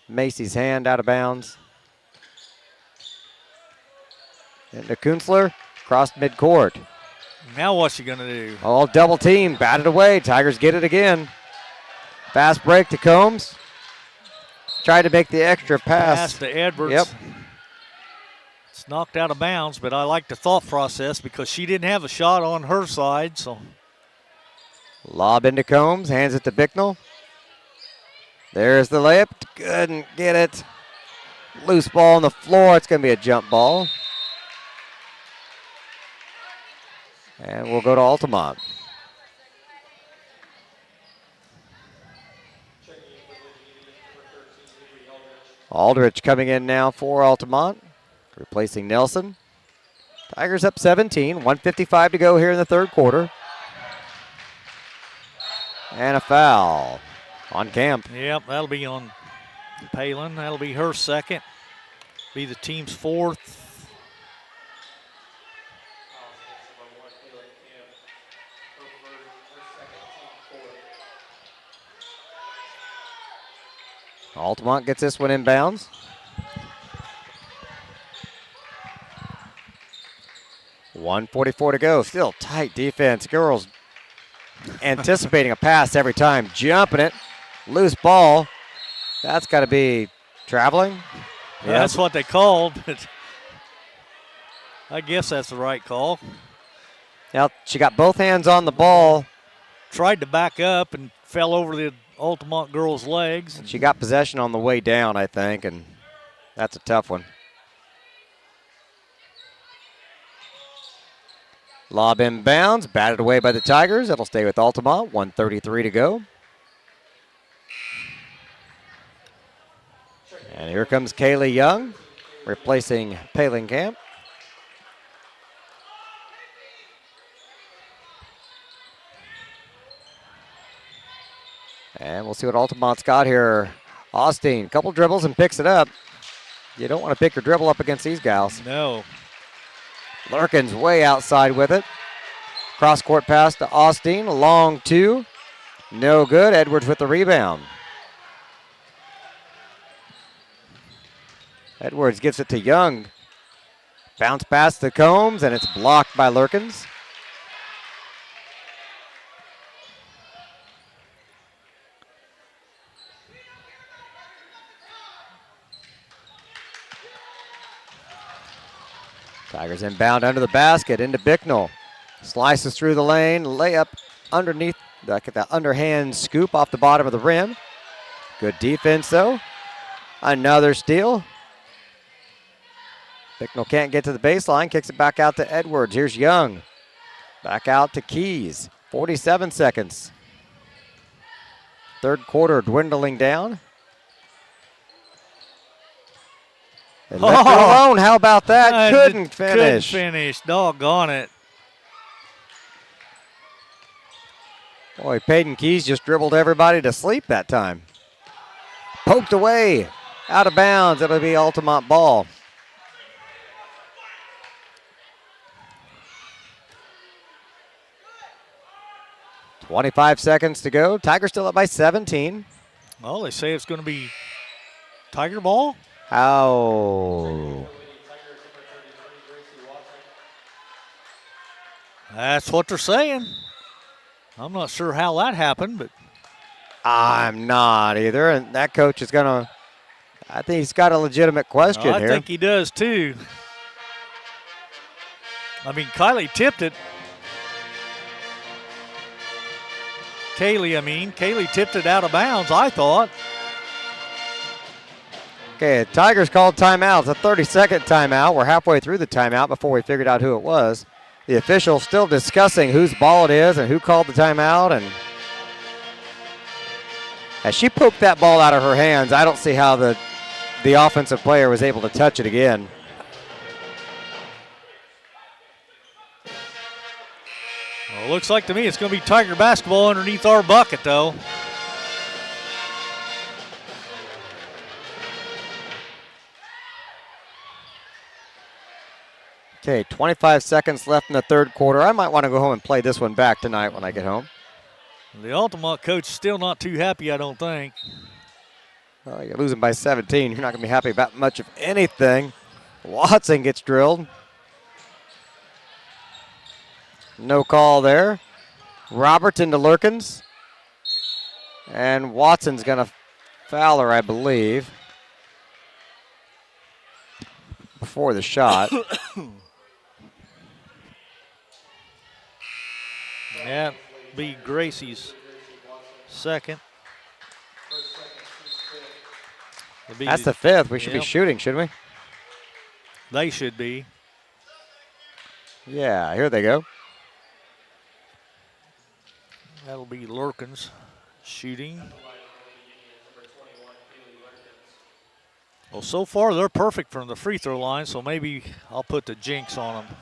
Macy's hand out of bounds. Into Kunzler, crossed midcourt. Now what's she going to do? Oh, double team, batted away. Tigers get it again. Fast break to Combs. Tried to make the extra pass. Pass to Edwards. Yep. It's knocked out of bounds, but I like the thought process because she didn't have a shot on her side. So Lob into Combs, hands it to Bicknell. There's the layup. Couldn't get it. Loose ball on the floor. It's going to be a jump ball. And we'll go to Altamont. Aldrich coming in now for Altamont, replacing Nelson. Tigers up 17, 1:55 to go here in the third quarter. And a foul on Camp. Yep, that'll be on Palin. That'll be her second. Be the team's 4th. Altamont gets this one inbounds. .144 to go. Still tight defense. Girls anticipating a pass every time. Jumping it. Loose ball. That's got to be traveling. Yeah, that's what they called. I guess that's the right call. Now, she got both hands on the ball. Tried to back up and fell over the Altamont girl's legs. She got possession on the way down, I think, and that's a tough one. Lob inbounds, batted away by the Tigers. It'll stay with Altamont, 1:33 to go. And here comes Kaylee Young, replacing Palinkamp. And we'll see what Altamont's got here. Austin, couple dribbles and picks it up. You don't want to pick your dribble up against these gals. No. Lurkin's way outside with it. Cross-court pass to Austin, a long two. No good. Edwards with the rebound. Edwards gives it to Young. Bounce pass to Combs, and it's blocked by Lurkins. Tigers inbound under the basket into Bicknell. Slices through the lane, layup underneath, that underhand scoop off the bottom of the rim. Good defense though. Another steal. Bicknell can't get to the baseline, kicks it back out to Edwards. Here's Young. Back out to Keys. 47 seconds. Third quarter dwindling down. And left her alone. How about that? Couldn't finish. Couldn't finish. Doggone it. Boy, Peyton Keys just dribbled everybody to sleep that time. Poked away. Out of bounds. It'll be Altamont ball. .25 seconds to go. Tigers still up by 17. Well, they say it's going to be Tiger ball. How? That's what they're saying. I'm not sure how that happened, but I'm not either. And that coach is going to, I think he's got a legitimate question I here. think he does too. I mean, Kaylee tipped it. Kaylee tipped it out of bounds, I thought. Okay, Tigers called timeout. It's a 30-second timeout. We're halfway through the timeout before we figured out who it was. The official still discussing whose ball it is and who called the timeout. And as she poked that ball out of her hands, I don't see how the offensive player was able to touch it again. Well, it looks like to me it's going to be Tiger basketball underneath our bucket, though. Okay, 25 seconds left in the third quarter. I might want to go home and play this one back tonight when I get home. The Altamont coach is still not too happy, I don't think. Well, you're losing by 17. You're not going to be happy about much of anything. Watson gets drilled. No call there. Roberts into Lurkins. And Watson's going to foul her, I believe, before the shot. Yeah, be Gracie's second. That's the fifth. We should be shooting, shouldn't we? They should be. Yeah, here they go. That'll be Lurkins shooting. Well, so far they're perfect from the free throw line, so maybe I'll put the jinx on them.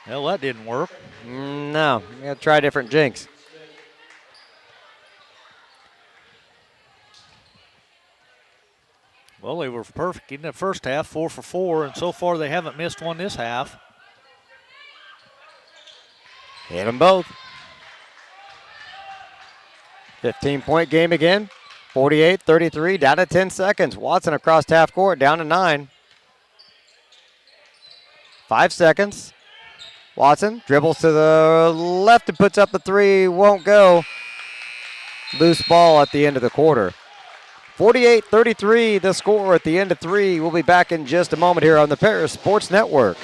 Well, that didn't work. No, you got to try a different jinx. Well, they were perfect in the first half, 4 for 4, and so far they haven't missed one this half. Hit them both. 15-point game again. 48-33, down to 10 seconds. Watson across half court, down to 9. 5 seconds. Watson dribbles to the left and puts up the three. Won't go. Loose ball at the end of the quarter. 48-33, the score at the end of 3. We'll be back in just a moment here on the Paris Sports Network.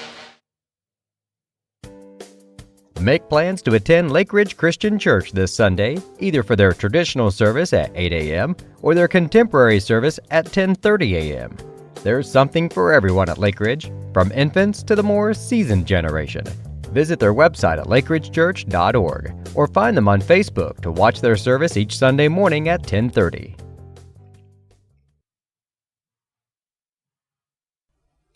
Make plans to attend Lake Ridge Christian Church this Sunday, either for their traditional service at 8 a.m. or their contemporary service at 10:30 a.m. There's something for everyone at Lake Ridge, from infants to the more seasoned generation. Visit their website at lakeridgechurch.org or find them on Facebook to watch their service each Sunday morning at 10:30.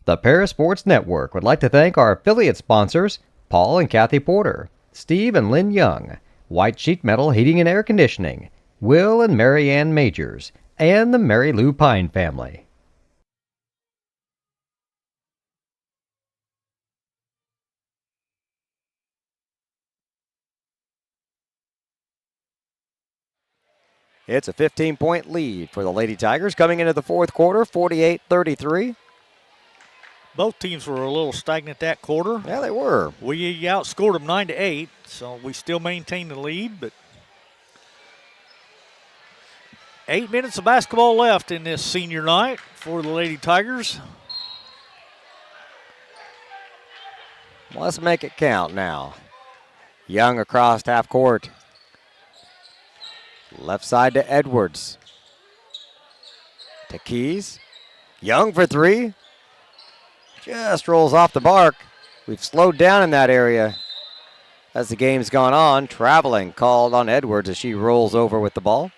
The Paris Sports Network would like to thank our affiliate sponsors, Paul and Kathy Porter, Steve and Lynn Young, White Sheet Metal Heating and Air Conditioning, Will and Mary Ann Majors, and the Mary Lou Pine family. It's a 15-point lead for the Lady Tigers coming into the fourth quarter, 48-33. Both teams were a little stagnant that quarter. Yeah, they were. We outscored them 9-8, so we still maintain the lead, but 8 minutes of basketball left in this senior night for the Lady Tigers. Let's make it count now. Young across half court. Left side to Edwards. To Keys. Young for three. Just rolls off the mark. We've slowed down in that area as the game's gone on. Traveling called on Edwards as she rolls over with the ball.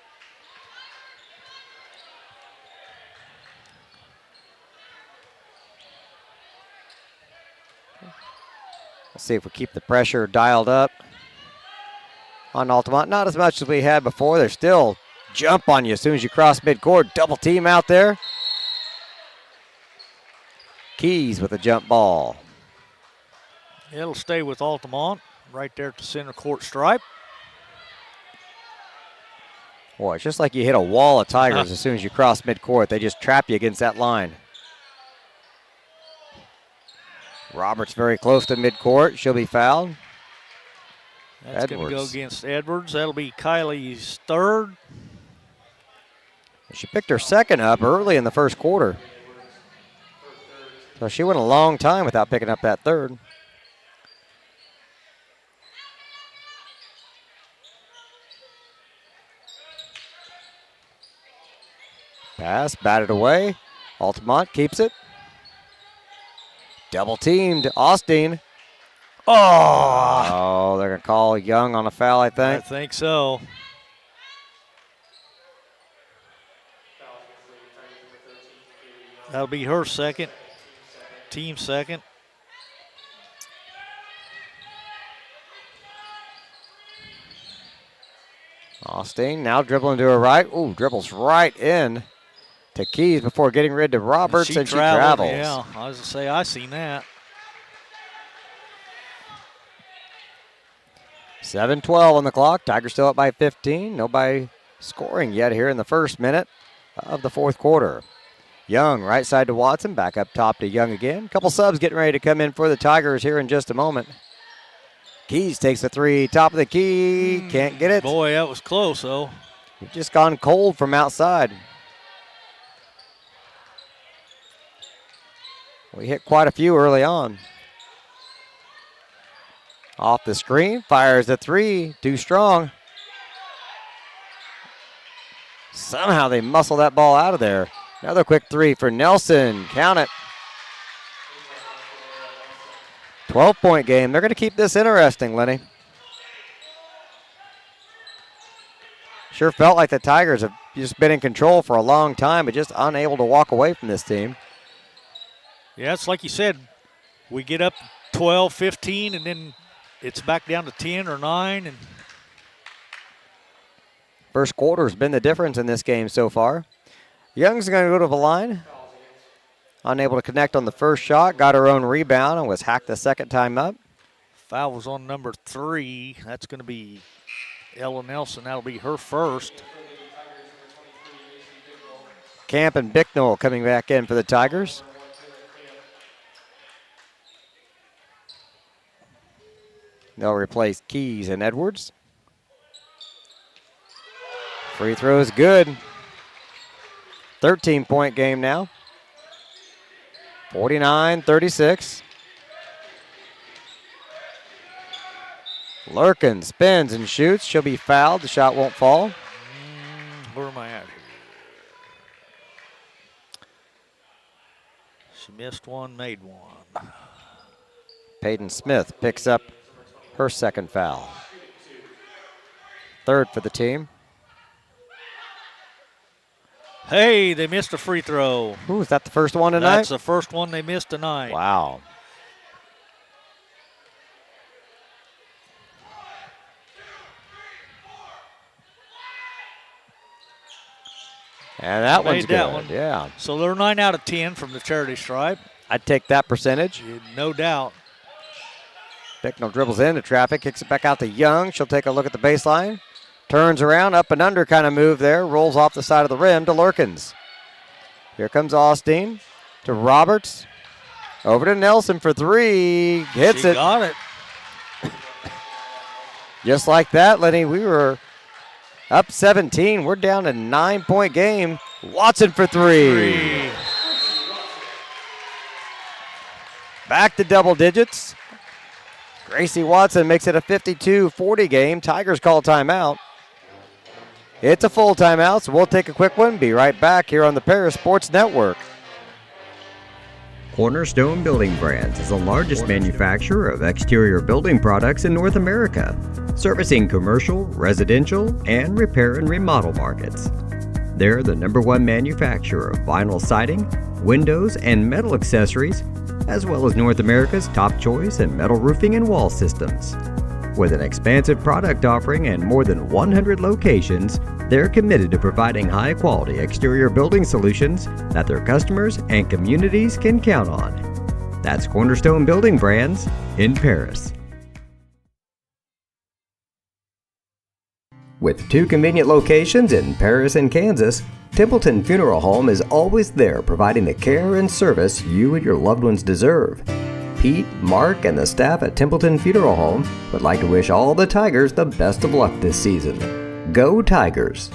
Let's see if we keep the pressure dialed up on Altamont. Not as much as we had before. They're still jump on you as soon as you cross midcourt. Double team out there. Keys with a jump ball. It'll stay with Altamont right there at the center court stripe. Boy, it's just like you hit a wall of Tigers as soon as you cross midcourt. They just trap you against that line. Roberts very close to midcourt. She'll be fouled. That's going to go against Edwards. That'll be Kylie's third. She picked her second up early in the first quarter. So she went a long time without picking up that third. Pass, batted away. Altamont keeps it. Double teamed, Austin. Oh, they're going to call Young on a foul, I think. I think so. That'll be her second. Team second. Austin now dribbling to her right. Ooh, dribbles right in to Keys before getting rid of Roberts, and she travels. Yeah, I was going to say, I seen that. 7:12 on the clock. Tigers still up by 15. Nobody scoring yet here in the first minute of the fourth quarter. Young, right side to Watson. Back up top to Young again. Couple subs getting ready to come in for the Tigers here in just a moment. Keys takes the three. Top of the key. Can't get it. Boy, that was close, though. We've just gone cold from outside. We hit quite a few early on. Off the screen. Fires the three. Too strong. Somehow they muscle that ball out of there. Another quick three for Nelson. Count it. 12-point game. They're going to keep this interesting, Lenny. Sure felt like the Tigers have just been in control for a long time, but just unable to walk away from this team. Yeah, it's like you said. We get up 12, 15, and then it's back down to 10 or 9. And first quarter has been the difference in this game so far. Young's going to go to the line. Unable to connect on the first shot. Got her own rebound and was hacked the second time up. Foul was on number 3. That's going to be Ella Nelson, that'll be her first. Camp and Bicknell coming back in for the Tigers. They'll replace Keys and Edwards. Free throw is good. 13-point game now. 49-36. Lurkin spins and shoots. She'll be fouled. The shot won't fall. Where am I at here? She missed one, made one. Peyton Smith picks up her second foul. Third for the team. Hey, they missed a free throw. Ooh, is that the first one tonight? That's the first one they missed tonight. Wow. And that one's Made that good. one. Yeah. So they're 9 out of 10 from the charity stripe. I'd take that percentage. No doubt. Bicknell dribbles into traffic, kicks it back out to Young. She'll take a look at the baseline. Turns around, up and under kind of move there. Rolls off the side of the rim to Lurkins. Here comes Austin to Roberts. Over to Nelson for three. Hits it. Got it. Just like that, Lenny, we were up 17. We're down a 9-point game. Watson for three. Back to double digits. Gracie Watson makes it a 52-40 game. Tigers call timeout. It's a full timeout, so we'll take a quick one. Be right back here on the Paris Sports Network. Cornerstone Building Brands is the largest manufacturer of exterior building products in North America, servicing commercial, residential, and repair and remodel markets. They're the #1 manufacturer of vinyl siding, windows, and metal accessories, as well as North America's top choice in metal roofing and wall systems. With an expansive product offering and more than 100 locations, they're committed to providing high-quality exterior building solutions that their customers and communities can count on. That's Cornerstone Building Brands in Paris. With 2 convenient locations in Paris and Kansas, Templeton Funeral Home is always there providing the care and service you and your loved ones deserve. Pete, Mark, and the staff at Templeton Funeral Home would like to wish all the Tigers the best of luck this season. Go Tigers!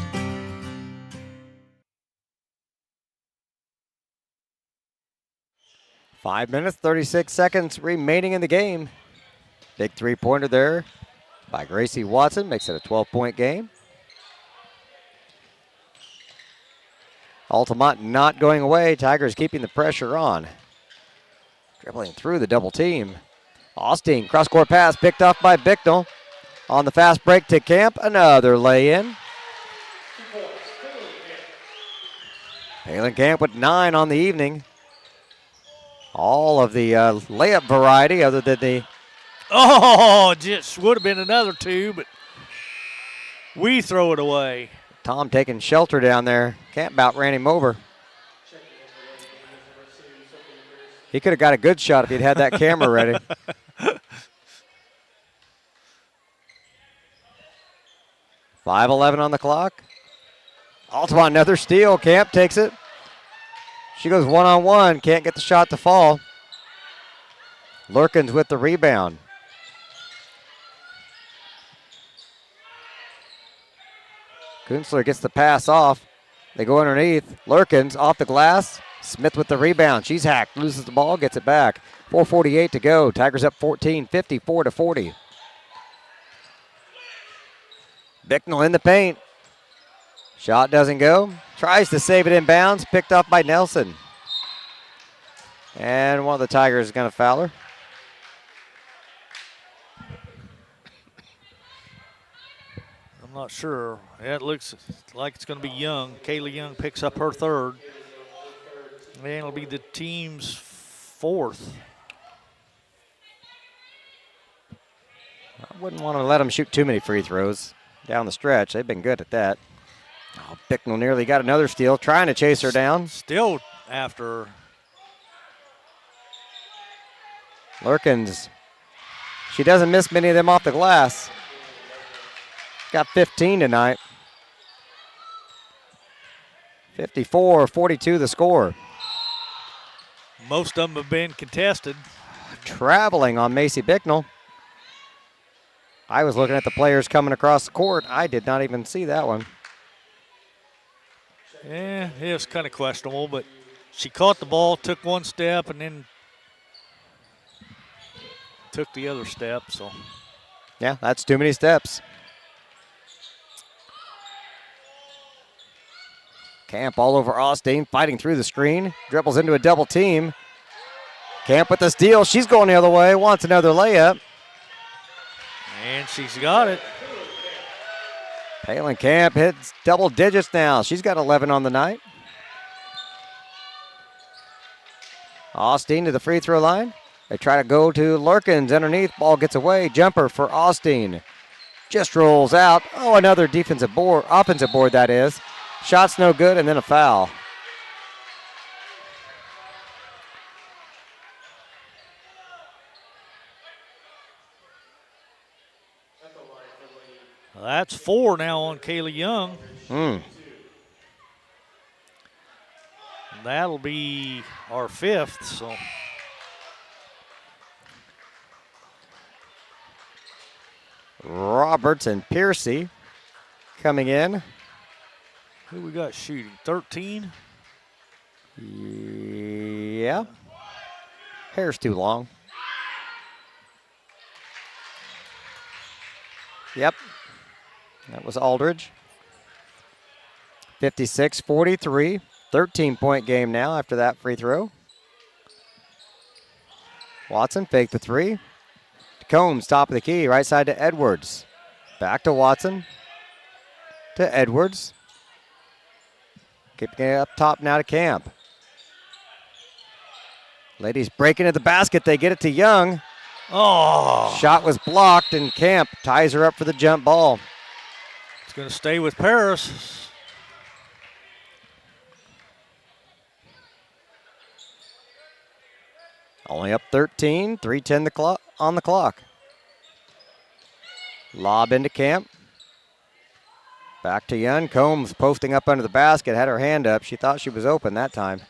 5 minutes, 36 seconds remaining in the game. Big three-pointer there by Gracie Watson. Makes it a 12-point game. Altamont not going away. Tigers keeping the pressure on. Dribbling through the double team. Austin, cross-court pass picked off by Bicknell. On the fast break to Camp, another lay-in. Palin Camp with 9 on the evening. All of the layup variety other than the... Oh, just would have been another 2, but we throw it away. Tom taking shelter down there. Camp about ran him over. He could have got a good shot if he'd had that camera ready. .5:11 on the clock. Altamont, another steal. Camp takes it. She goes one-on-one. Can't get the shot to fall. Lurkins with the rebound. Kunstler gets the pass off. They go underneath. Lurkins off the glass. Smith with the rebound. She's hacked. Loses the ball. Gets it back. 4:48 to go. Tigers up 14, 54-40. Bicknell in the paint. Shot doesn't go. Tries to save it inbounds. Picked up by Nelson. And one of the Tigers is going to foul her. I'm not sure. Yeah, it looks like it's going to be Young. Kaylee Young picks up her third. And it'll be the team's fourth. I wouldn't want to let them shoot too many free throws down the stretch. They've been good at that. Oh, Bicknell nearly got another steal, trying to chase her down. Still after her. Lurkins. She doesn't miss many of them off the glass. Got 15 tonight. 54-42 the score. Most of them have been contested. Traveling on Macy Bicknell. I was looking at the players coming across the court. I did not even see that one. Yeah, it was kind of questionable, but she caught the ball, took one step, and then took the other step. So, Yeah, that's too many steps. Camp all over Austin, fighting through the screen. Dribbles into a double team. Camp with the steal. She's going the other way. Wants another layup. and she's got it. Palin Camp hits double digits now. She's got 11 on the night. Austin to the free throw line. They try to go to Lurkins underneath. Ball gets away. Jumper for Austin. Just rolls out. Oh, another offensive board that is. Shot's no good, and then a foul. That's 4 now on Kaylee Young. That'll be our 5th, so. Roberts and Piercy coming in. Who we got shooting? 13? Yeah. Hair's too long. Yep. That was Aldridge. 56-43. 13-point game now after that free throw. Watson faked the three. Combs, top of the key, right side to Edwards. Back to Watson. To Edwards. Keeping it up top now to Camp. Ladies break into the basket. They get it to Young. Oh! Shot was blocked, and Camp ties her up for the jump ball. It's going to stay with Paris. Only up 13, 3:10 on the clock. Lob into Camp. Back to Young. Combs posting up under the basket, had her hand up. She thought she was open that time.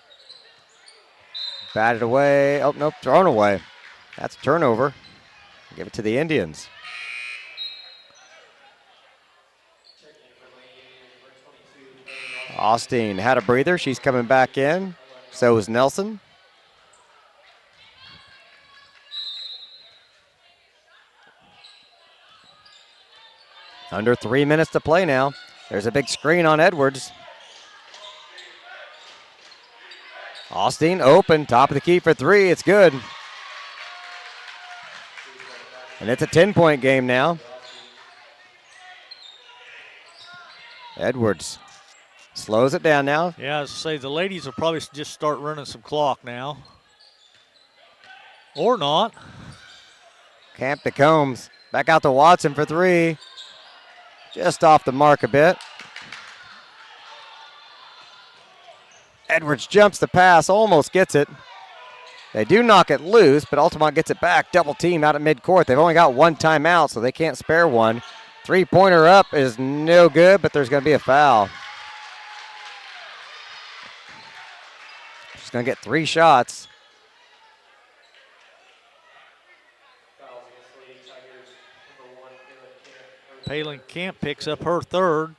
Batted away. Oh, nope, thrown away. That's a turnover. Give it to the Indians. Austin had a breather. She's coming back in. So is Nelson. Under 3 minutes to play now. There's a big screen on Edwards. Austin open, top of the key for three. It's good. And it's a 10-point game now. Edwards slows it down now. Yeah, as I say, the ladies will probably just start running some clock now. Or not. Camp to Combs. Back out to Watson for three. Just off the mark a bit. Edwards jumps the pass, almost gets it. They do knock it loose, but Altamont gets it back. Double team out at midcourt. They've only got one timeout, so they can't spare one. Three-pointer up is no good, but there's going to be a foul. She's going to get 3 shots. Palin Camp picks up her 3rd.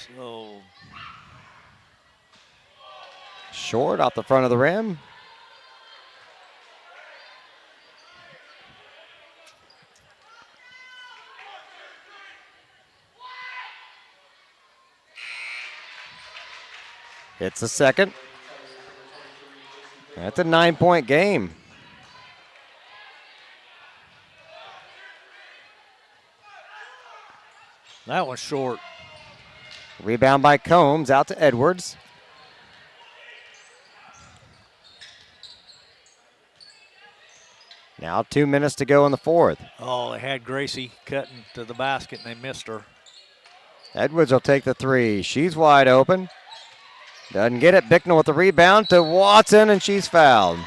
So Short off the front of the rim. It's a second. That's a 9-point game. that one's short. Rebound by Combs, out to Edwards. Now 2 minutes to go in the fourth. Oh, they had Gracie cutting to the basket and they missed her. Edwards will take the three. She's wide open. Doesn't get it. Bicknell with the rebound to Watson, and she's fouled.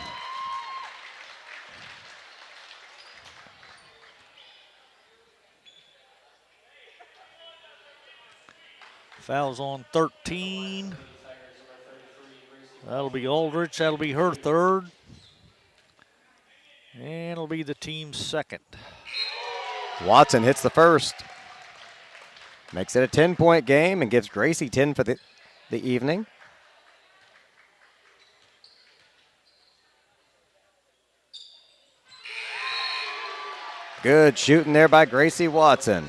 Fouls on 13. That'll be Aldrich. That'll be her third. And it'll be the team's second. Watson hits the first. Makes it a 10-point game and gives Gracie 10 for the evening. Good shooting there by Gracie Watson.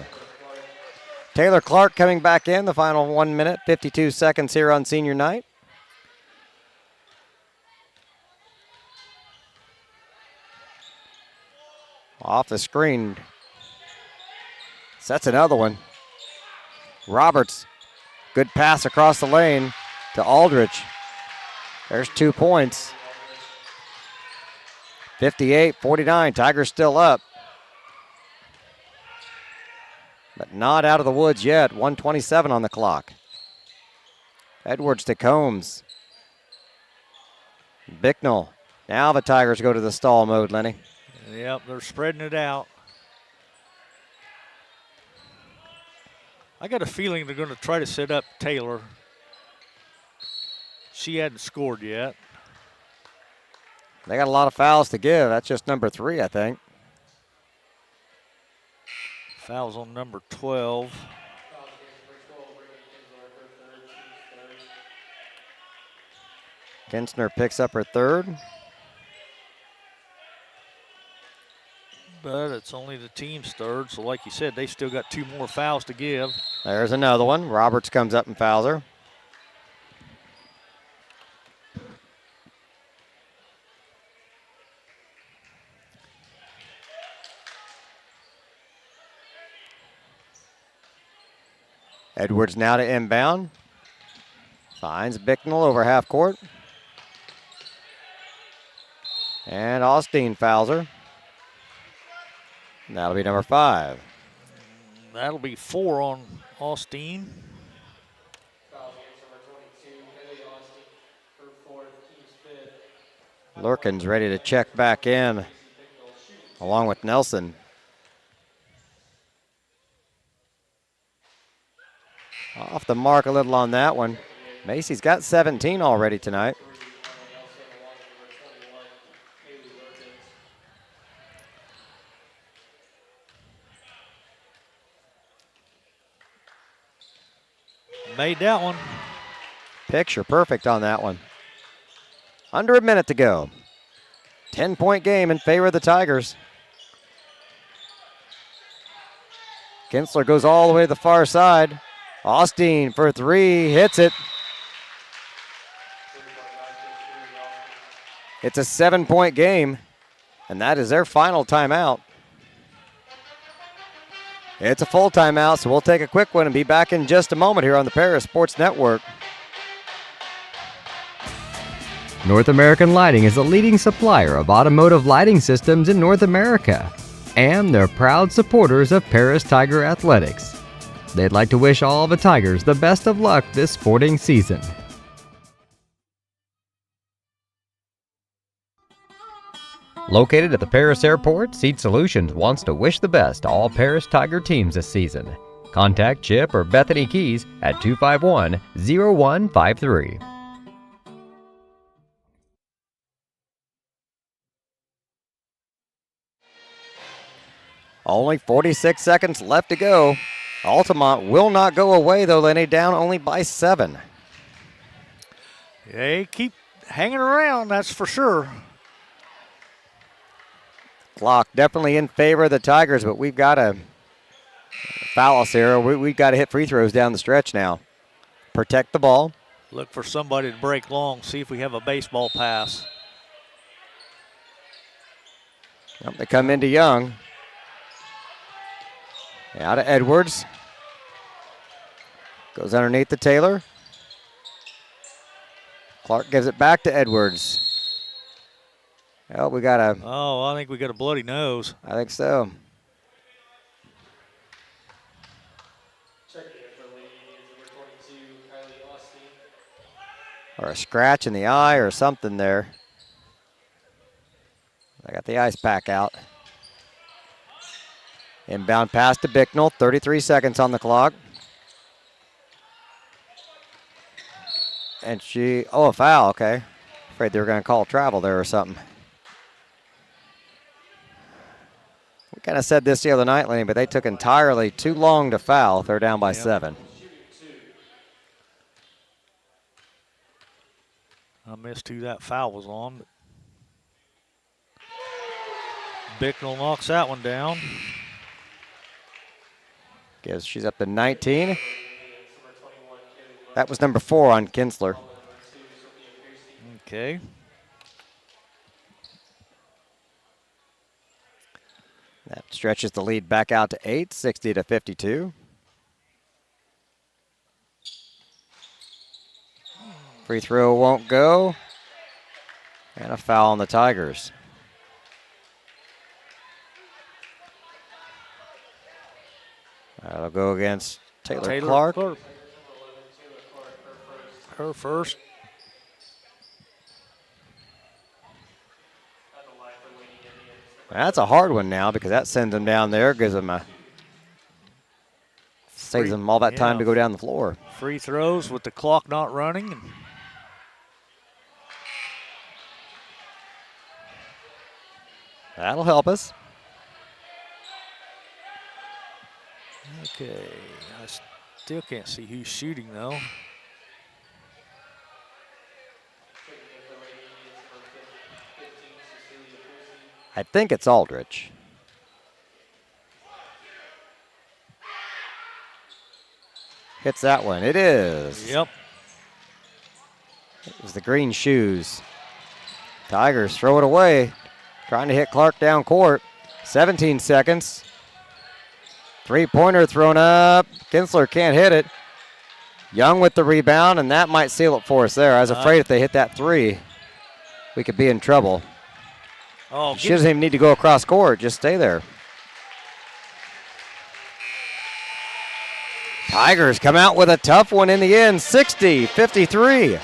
Taylor Clark coming back in, the final 1 minute, 52 seconds here on senior night. Off the screen. Sets another one. Roberts, good pass across the lane to Aldrich. There's 2 points. 58-49, Tigers still up. But not out of the woods yet. 1:27 on the clock. Edwards to Combs. Bicknell. Now the Tigers go to the stall mode, Lenny. Yep, they're spreading it out. I got a feeling they're going to try to set up Taylor. She hadn't scored yet. They got a lot of fouls to give. That's just number 3, I think. Fouls on number 12. Kinsner picks up her third. But it's only the team's third, so like you said, they still got 2 more fouls to give. There's another one. Roberts comes up and fouls her. Edwards now to inbound. Finds Bicknell over half court. And Austin fouls her. And that'll be number 5. That'll be 4 on Austin. Lurkin's ready to check back in along with Nelson. Off the mark a little on that one. Macy's got 17 already tonight. Made that one. Picture perfect on that one. Under a minute to go. 10-point game in favor of the Tigers. Kinsler goes all the way to the far side. Austin for 3, hits it. It's a 7-point game, and that is their final timeout. It's a full timeout, so we'll take a quick one and be back in just a moment here on the Paris Sports Network. North American Lighting is a leading supplier of automotive lighting systems in North America, and they're proud supporters of Paris Tiger Athletics. They'd like to wish all the Tigers the best of luck this sporting season. Located at the Paris Airport, Seat Solutions wants to wish the best to all Paris Tiger teams this season. Contact Chip or Bethany Keys at 251-0153. Only 46 seconds left to go. Altamont will not go away, though, Lenny, down only by 7. They keep hanging around, that's for sure. Clock definitely in favor of the Tigers, but we've got to foul us here. We've got to hit free throws down the stretch now. Protect the ball. Look for somebody to break long, see if we have a baseball pass. Yep, they come into Young. Out to Edwards. Goes underneath the Taylor. Clark gives it back to Edwards. Well, we got a... Oh, I think we got a bloody nose. I think so. Or a scratch in the eye or something there. I got the ice pack out. Inbound pass to Bicknell, 33 seconds on the clock. And a foul, okay. Afraid they were going to call travel there or something. We kind of said this the other night, Lenny, but they took entirely too long to foul if they're down by 7. I missed who that foul was on. But Bicknell knocks that one down. Guess she's up to 19. That was number 4 on Kinsler. Okay. That stretches the lead back out to 8, 60 to 52. Free throw won't go. And a foul on the Tigers. That'll go against Taylor Clark. Her first. That's a hard one now because that sends them down there, gives them saves them all that time to go down the floor. Free throws with the clock not running. That'll help us. Okay, I still can't see who's shooting though. I think it's Aldrich. Hits that one. It is. Yep. It was the green shoes. Tigers throw it away. Trying to hit Clark down court. 17 seconds. Three-pointer thrown up. Kinsler can't hit it. Young with the rebound, and that might seal it for us there. I was afraid if they hit that three, we could be in trouble. Oh, she doesn't even need to go across court. Just stay there. Tigers come out with a tough one in the end, 60-53.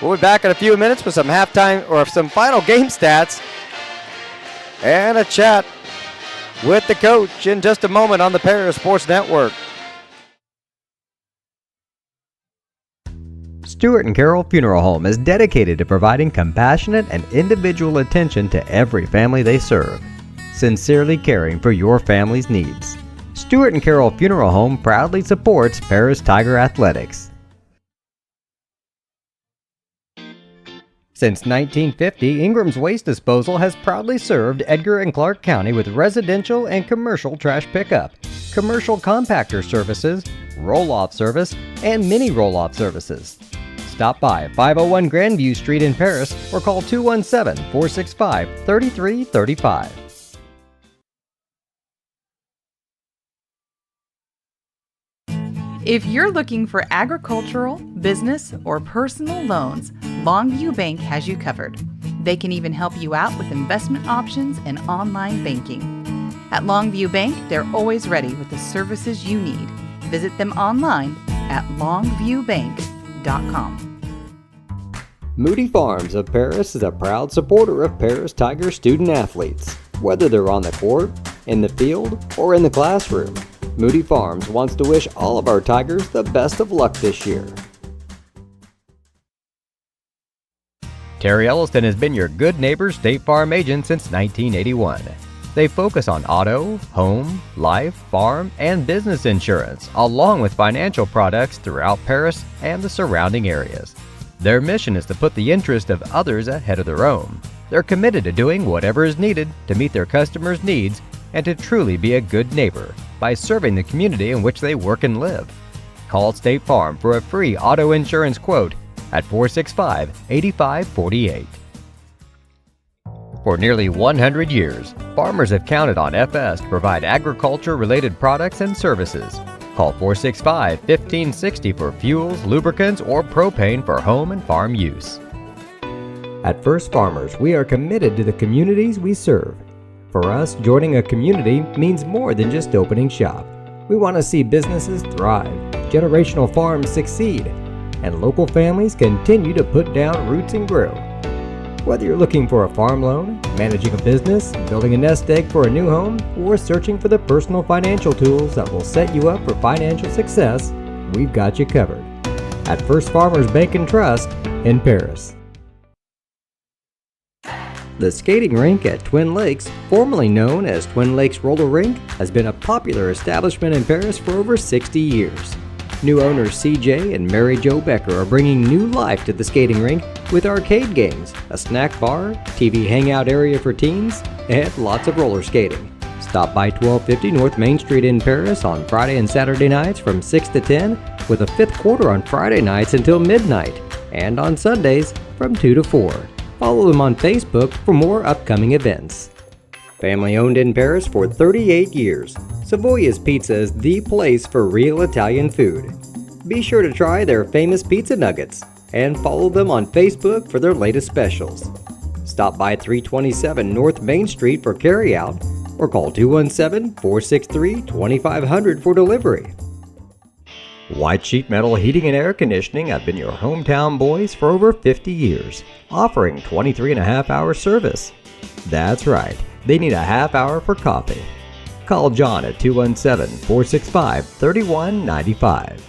We'll be back in a few minutes with some halftime or some final game stats and a chat with the coach in just a moment on the Paris Sports Network. Stewart and Carroll Funeral Home is dedicated to providing compassionate and individual attention to every family they serve, sincerely caring for your family's needs. Stewart and Carroll Funeral Home proudly supports Paris Tiger Athletics. Since 1950, Ingram's Waste Disposal has proudly served Edgar and Clark County with residential and commercial trash pickup, commercial compactor services, roll-off service, and mini roll-off services. Stop by 501 Grandview Street in Paris or call 217-465-3335. If you're looking for agricultural, business, or personal loans, Longview Bank has you covered. They can even help you out with investment options and online banking. At Longview Bank, they're always ready with the services you need. Visit them online at longviewbank.com. Moody Farms of Paris is a proud supporter of Paris Tiger student athletes. Whether they're on the court, in the field, or in the classroom, Moody Farms wants to wish all of our Tigers the best of luck this year. Terry Elliston has been your good neighbor State Farm agent since 1981. They focus on auto, home, life, farm, and business insurance, along with financial products throughout Paris and the surrounding areas. Their mission is to put the interest of others ahead of their own. They're committed to doing whatever is needed to meet their customers' needs and to truly be a good neighbor by serving the community in which they work and live. Call State Farm for a free auto insurance quote at 465-8548. For nearly 100 years, farmers have counted on FS to provide agriculture-related products and services. Call 465-1560 for fuels, lubricants, or propane for home and farm use. At First Farmers, we are committed to the communities we serve. For us, joining a community means more than just opening shop. We want to see businesses thrive, generational farms succeed, and local families continue to put down roots and grow. Whether you're looking for a farm loan, managing a business, building a nest egg for a new home, or searching for the personal financial tools that will set you up for financial success, we've got you covered. at First Farmers Bank and Trust in Paris. The skating rink at Twin Lakes, formerly known as Twin Lakes Roller Rink, has been a popular establishment in Paris for over 60 years. New owners CJ and Mary Jo Becker are bringing new life to the skating rink with arcade games, a snack bar, TV hangout area for teens, and lots of roller skating. Stop by 1250 North Main Street in Paris on Friday and Saturday nights from 6 to 10, with a fifth quarter on Friday nights until midnight, and on Sundays from 2 to 4. Follow them on Facebook for more upcoming events. Family owned in Paris for 38 years, Savoya's Pizza is the place for real Italian food. Be sure to try their famous pizza nuggets and follow them on Facebook for their latest specials. Stop by 327 North Main Street for carryout or call 217-463-2500 for delivery. White Sheet Metal Heating and Air Conditioning have been your hometown boys for over 50 years, offering 23.5-hour service. That's right, they need a half hour for coffee. Call John at 217-465-3195.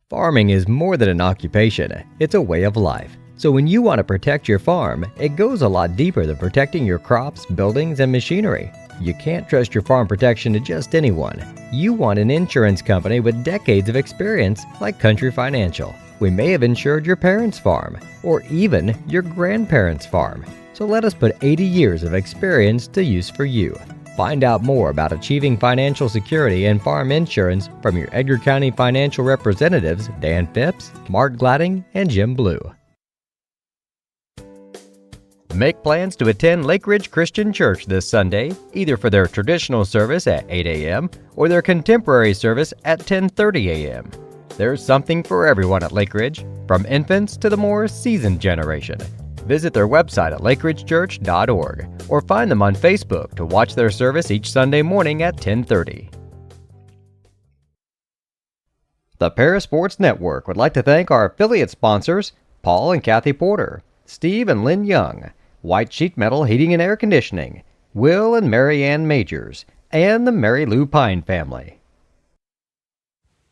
Farming is more than an occupation, it's a way of life. So when you want to protect your farm, it goes a lot deeper than protecting your crops, buildings, and machinery. You can't trust your farm protection to just anyone. You want an insurance company with decades of experience like Country Financial. We may have insured your parents' farm, or even your grandparents' farm. So let us put 80 years of experience to use for you. Find out more about achieving financial security and farm insurance from your Edgar County financial representatives Dan Phipps, Mark Gladding, and Jim Blue. Make plans to attend Lake Ridge Christian Church this Sunday, either for their traditional service at 8 a.m. or their contemporary service at 10:30 a.m. There's something for everyone at Lake Ridge, from infants to the more seasoned generation. Visit their website at lakeridgechurch.org or find them on Facebook to watch their service each Sunday morning at 10:30. The Paris Sports Network would like to thank our affiliate sponsors, Paul and Kathy Porter, Steve and Lynn Young, White Sheet Metal Heating and Air Conditioning, Will and Mary Ann Majors, and the Mary Lou Pine family.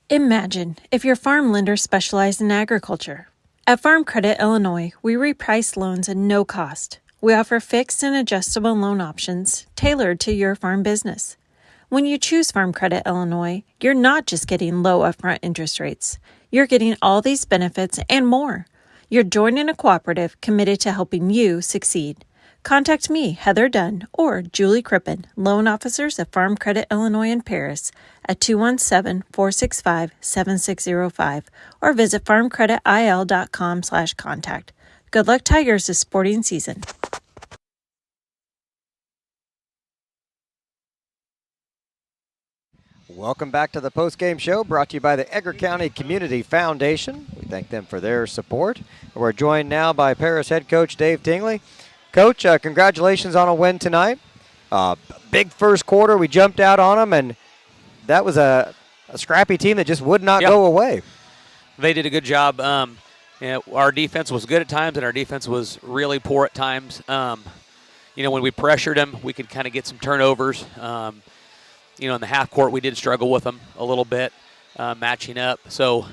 Imagine if your farm lender specialized in agriculture. At Farm Credit Illinois, we reprice loans at no cost. We offer fixed and adjustable loan options tailored to your farm business. When you choose Farm Credit Illinois, you're not just getting low upfront interest rates. You're getting all these benefits and more. You're joining a cooperative committed to helping you succeed. Contact me, Heather Dunn, or Julie Crippen, loan officers at Farm Credit Illinois in Paris at 217-465-7605 or visit farmcreditil.com/contact. Good luck, Tigers, this sporting season. Welcome back to the postgame show brought to you by the Edgar County Community Foundation. We thank them for their support. We're joined now by Paris head coach Dave Tingley. Coach, congratulations on a win tonight. Big first quarter. We jumped out on them, and that was a scrappy team that just would not go away. They did a good job. Our defense was good at times, and our defense was really poor at times. When we pressured them, we could kind of get some turnovers. In the half court, we did struggle with them a little bit, matching up. So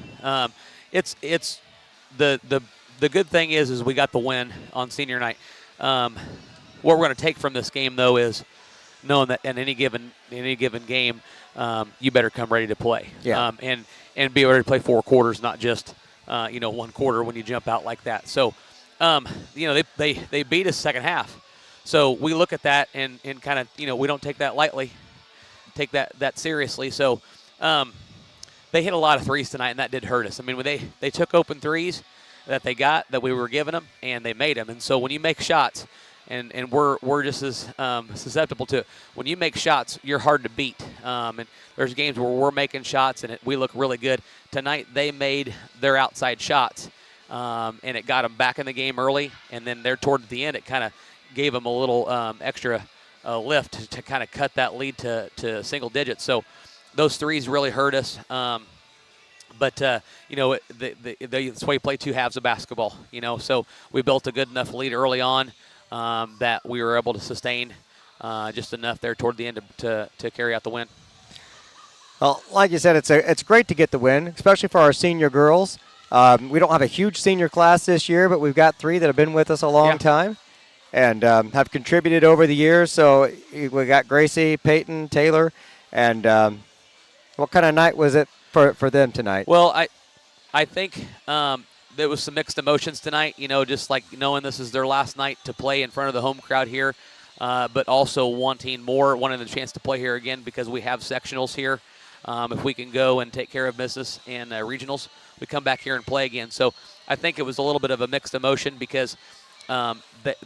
it's the good thing is we got the win on senior night. What we're going to take from this game, though, is knowing that in any given game, you better come ready to play. Yeah. And be ready to play 4 quarters, not just 1 quarter when you jump out like that. So, they beat us second half. So we look at that and kind of we don't take that lightly, take that seriously. So they hit a lot of threes tonight, and that did hurt us. I mean, when they took open threes that we were giving them, and they made them. And so when you make shots, and we're just as susceptible to it. When you make shots, you're hard to beat. And there's games where we're making shots, and we look really good. Tonight they made their outside shots, and it got them back in the game early. And then there toward the end, it kind of gave them a little extra lift to kind of cut that lead to single digits. So those threes really hurt us. But that's why you play 2 halves of basketball, So we built a good enough lead early on that we were able to sustain just enough there toward the end to carry out the win. Well, like you said, it's great to get the win, especially for our senior girls. We don't have a huge senior class this year, but we've got 3 that have been with us a long time and have contributed over the years. So we got Gracie, Peyton, Taylor, and what kind of night was it for them tonight? Well, I think there was some mixed emotions tonight, just like knowing this is their last night to play in front of the home crowd here, but also wanting the chance to play here again because we have sectionals here. If we can go and take care of business in regionals, we come back here and play again. So I think it was a little bit of a mixed emotion because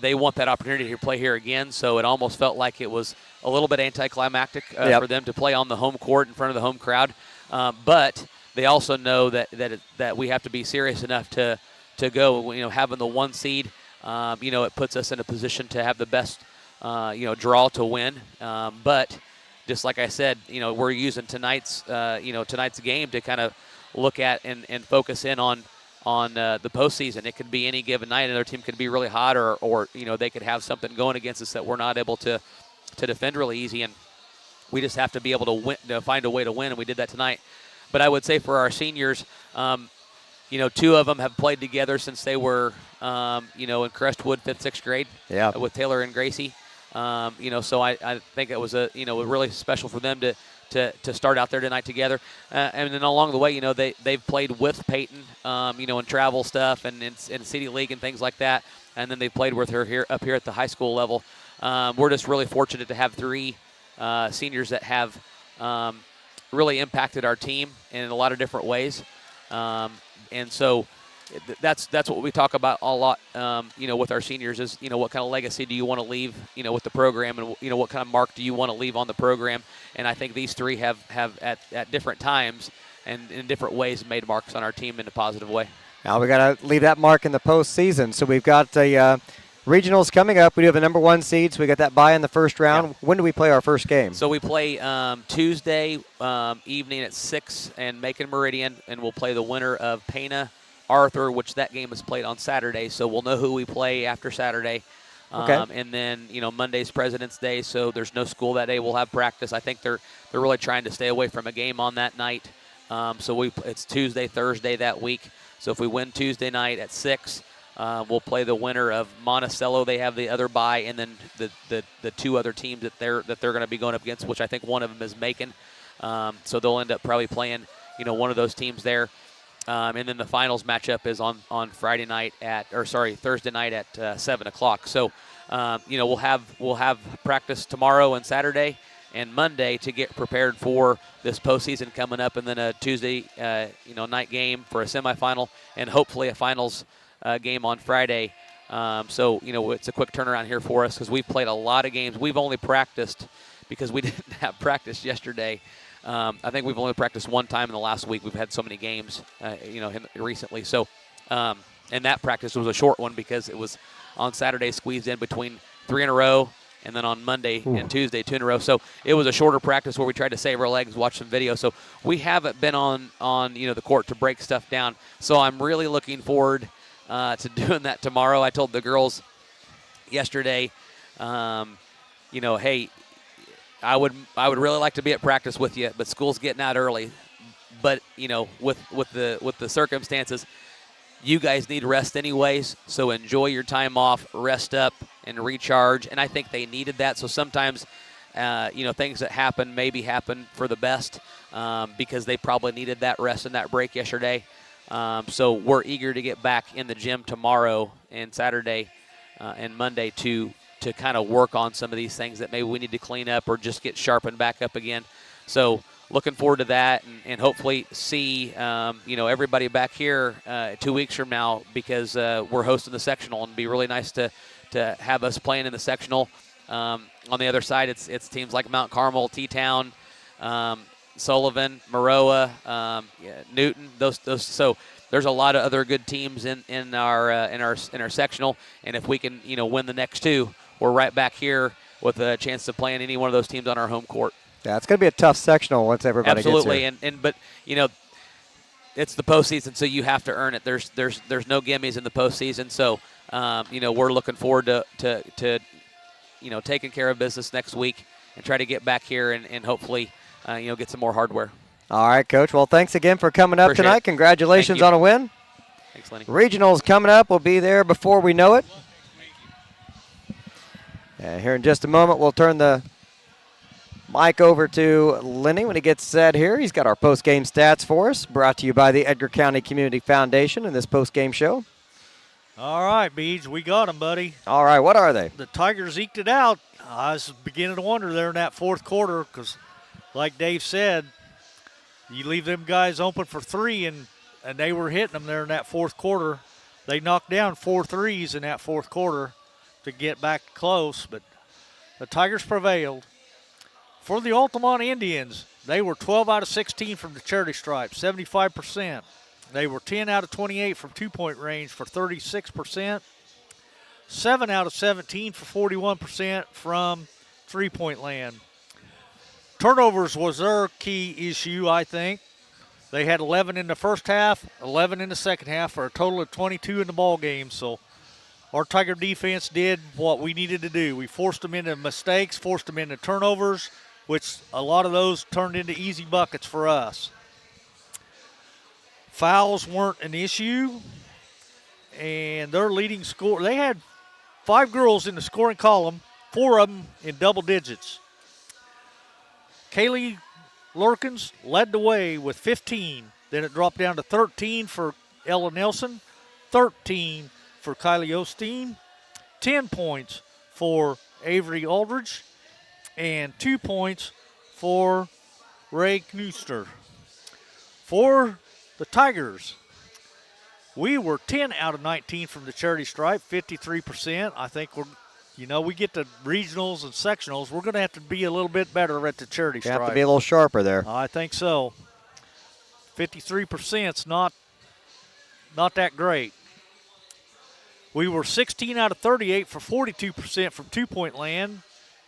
they want that opportunity to play here again. So it almost felt like it was a little bit anticlimactic for them to play on the home court in front of the home crowd. But they also know that we have to be serious enough to go. Having the 1 seed, it puts us in a position to have the best, draw to win. But just like I said, we're using tonight's game to kind of look at and focus in on the postseason. It could be any given night. Another team could be really hot, or they could have something going against us that we're not able to defend really easy. And we just have to be able to win, to find a way to win, and we did that tonight. But I would say for our seniors, 2 of them have played together since they were, in Crestwood, 5th, 6th grade, with Taylor and Gracie. So I think it was really special for them to start out there tonight together. And then along the way, they've played with Peyton, in travel stuff and in City League and things like that. And then they played with her up here at the high school level. We're just really fortunate to have 3 seniors that have really impacted our team in a lot of different ways. And so that's what we talk about a lot, with our seniors is, what kind of legacy do you want to leave, with the program, and, what kind of mark do you want to leave on the program. And I think these 3 have at different times and in different ways made marks on our team in a positive way. Now we got to leave that mark in the postseason. So we've got a regionals coming up. We do have a number 1 seed, so we got that bye in the first round. When do we play our first game? So we play Tuesday evening at 6 in Macon Meridian, and we'll play the winner of Pana Arthur, which that game is played on Saturday. So we'll know who we play after Saturday. Okay. And then, Monday's President's Day, so there's no school that day. We'll have practice. I think they're really trying to stay away from a game on that night. So it's Tuesday, Thursday that week. So if we win Tuesday night at 6, we'll play the winner of Monticello. They have the other bye, and then the 2 other teams that they're going to be going up against, which I think one of them is Macon. So they'll end up probably playing, one of those teams there. And then the finals matchup is on Thursday night at 7 o'clock. So, we'll have practice tomorrow and Saturday and Monday to get prepared for this postseason coming up, and then a Tuesday, night game for a semifinal, and hopefully a finals game on Friday. So, it's a quick turnaround here for us because we've played a lot of games. We've only practiced because we didn't have practice yesterday. I think we've only practiced 1 time in the last week. We've had so many games, recently. So, and that practice was a short one because it was on Saturday squeezed in between 3 in a row, and then on Monday and Tuesday 2 in a row. So it was a shorter practice where we tried to save our legs, watch some video. So we haven't been on the court to break stuff down. So I'm really looking forward to doing that tomorrow. I told the girls yesterday, hey, I would really like to be at practice with you, but school's getting out early. But with the circumstances, you guys need rest anyways. So enjoy your time off, rest up, and recharge. And I think they needed that. So sometimes, things that happen maybe happen for the best because they probably needed that rest and that break yesterday. So we're eager to get back in the gym tomorrow and Saturday and Monday to kind of work on some of these things that maybe we need to clean up or just get sharpened back up again. So looking forward to that and hopefully see, everybody back here 2 weeks from now because we're hosting the sectional, and it'd be really nice to have us playing in the sectional. On the other side, it's teams like Mount Carmel, T-Town, Sullivan, Maroa, Newton. Those. So there's a lot of other good teams in our sectional, and if we can win the next 2, we're right back here with a chance to play in any one of those teams on our home court. Yeah, it's going to be a tough sectional once everybody Absolutely. gets here. But it's the postseason, so you have to earn it. There's no gimmies in the postseason, so we're looking forward to taking care of business next week and try to get back here and hopefully get some more hardware. All right, Coach. Well, thanks again for coming up Appreciate tonight. it. Congratulations Thank you. on a win. Thanks, Lenny. Regionals coming up. We'll be there before we know it. And here in just a moment, we'll turn the mic over to Lenny when he gets set here. He's got our post-game stats for us, brought to you by the Edgar County Community Foundation in this post-game show. All right, Beej, we got them, buddy. All right, what are they? The Tigers eked it out. I was beginning to wonder there in that fourth quarter because, like Dave said, you leave them guys open for three, and they were hitting them there in that fourth quarter. They knocked down 4 threes in that fourth quarter to get back close, but the Tigers prevailed. For the Altamont Indians, they were 12 out of 16 from the charity stripe, 75%. They were 10 out of 28 from two-point range for 36%. 7 out of 17 for 41% from three-point land. Turnovers was their key issue, I think. They had 11 in the first half, 11 in the second half, for a total of 22 in the ball game. So our Tiger defense did what we needed to do. We forced them into mistakes, forced them into turnovers, which a lot of those turned into easy buckets for us. Fouls weren't an issue, and their leading score, they had 5 girls in the scoring column, 4 of them in double digits. Kaylee Lurkins led the way with 15. Then it dropped down to 13 for Ella Nelson, 13 for Kylie Osteen, 10 points for Avery Aldridge, and 2 points for Ray Knuster. For the Tigers, we were 10 out of 19 from the charity stripe, 53%. I think we get to regionals and sectionals. We're going to have to be a little bit better at the charity stripe. You have to be a little sharper there. I think so. 53% is not that great. We were 16 out of 38 for 42% from two-point land,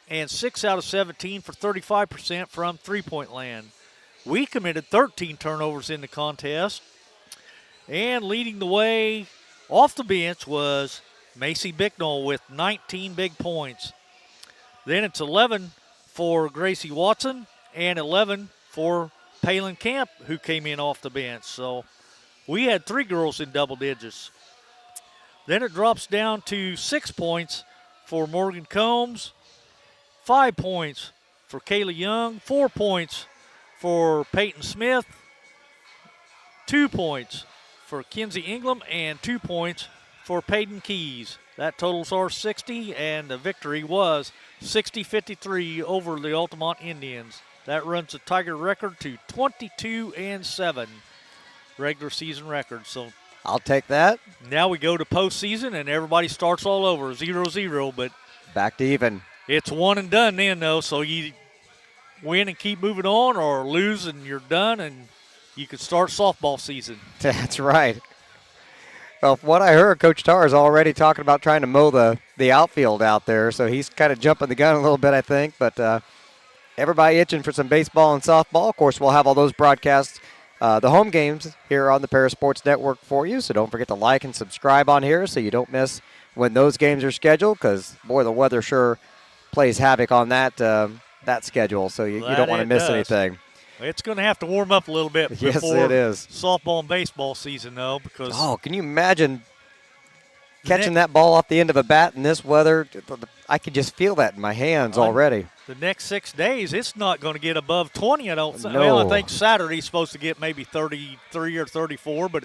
and 6 out of 17 for 35% from three-point land. We committed 13 turnovers in the contest, and leading the way off the bench was Macy Bicknell with 19 big points. Then it's 11 for Gracie Watson and 11 for Palin Camp, who came in off the bench. So we had 3 girls in double digits. Then it drops down to 6 points for Morgan Combs, 5 points for Kayla Young, 4 points for Peyton Smith, 2 points for Kinsey Ingram, and 2 points for Peyton Keys. That totals our 60, and the victory was 60-53 over the Altamont Indians. That runs the Tiger record to 22-7, regular season record. So I'll take that. now we go to postseason, and everybody starts all over, 0-0, but Back to even. it's one and done then, though, so you win and keep moving on, or lose and you're done, and you can start softball season. That's right. Well, from what I heard, Coach Tarr is already talking about trying to mow the outfield out there, so he's kind of jumping the gun a little bit, I think. But everybody itching for some baseball and softball. Of course, we'll have all those broadcasts, the home games here on the Paris Sports Network for you, so don't forget to like and subscribe on here so you don't miss when those games are scheduled, because, boy, the weather sure plays havoc on that schedule, so you don't want to miss anything. It's going to have to warm up a little bit Yes, before it is. softball and baseball season, though, because Can you imagine catching that ball off the end of a bat in this weather? I could just feel that in my hands already. the next 6 days, it's not going to get above 20, I don't think. No. Well, I think Saturday's supposed to get maybe 33 or 34, but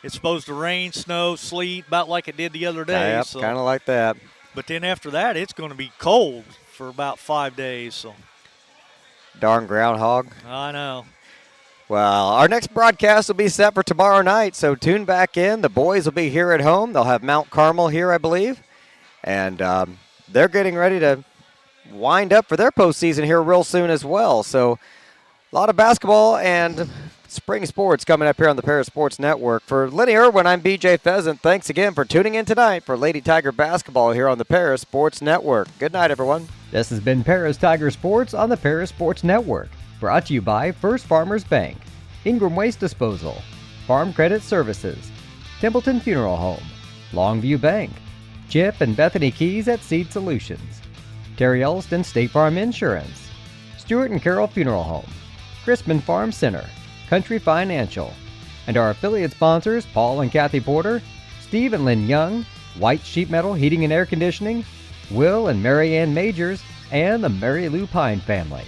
it's supposed to rain, snow, sleet, about like it did the other day. Yep, so. kind of like that. But then after that, it's going to be cold for about 5 days. So Darn groundhog. I know. Well, our next broadcast will be set for tomorrow night, so tune back in. The boys will be here at home. They'll have Mount Carmel here, I believe. And they're getting ready to wind up for their postseason here real soon as well. So a lot of basketball and spring sports coming up here on the Paris Sports Network. For Lenny Irwin, I'm BJ Pheasant. Thanks again for tuning in tonight for Lady Tiger basketball here on the Paris Sports Network. Good night, everyone. This has been Paris Tiger Sports on the Paris Sports Network. Brought to you by First Farmers Bank, Ingram Waste Disposal, Farm Credit Services, Templeton Funeral Home, Longview Bank, Chip and Bethany Keys at Seed Solutions, Terry Elston State Farm Insurance, Stewart and Carroll Funeral Home, Crispin Farm Center, Country Financial, and our affiliate sponsors Paul and Kathy Porter, Steve and Lynn Young, White Sheet Metal Heating and Air Conditioning, Will and Mary Ann Majors, and the Mary Lou Pine family.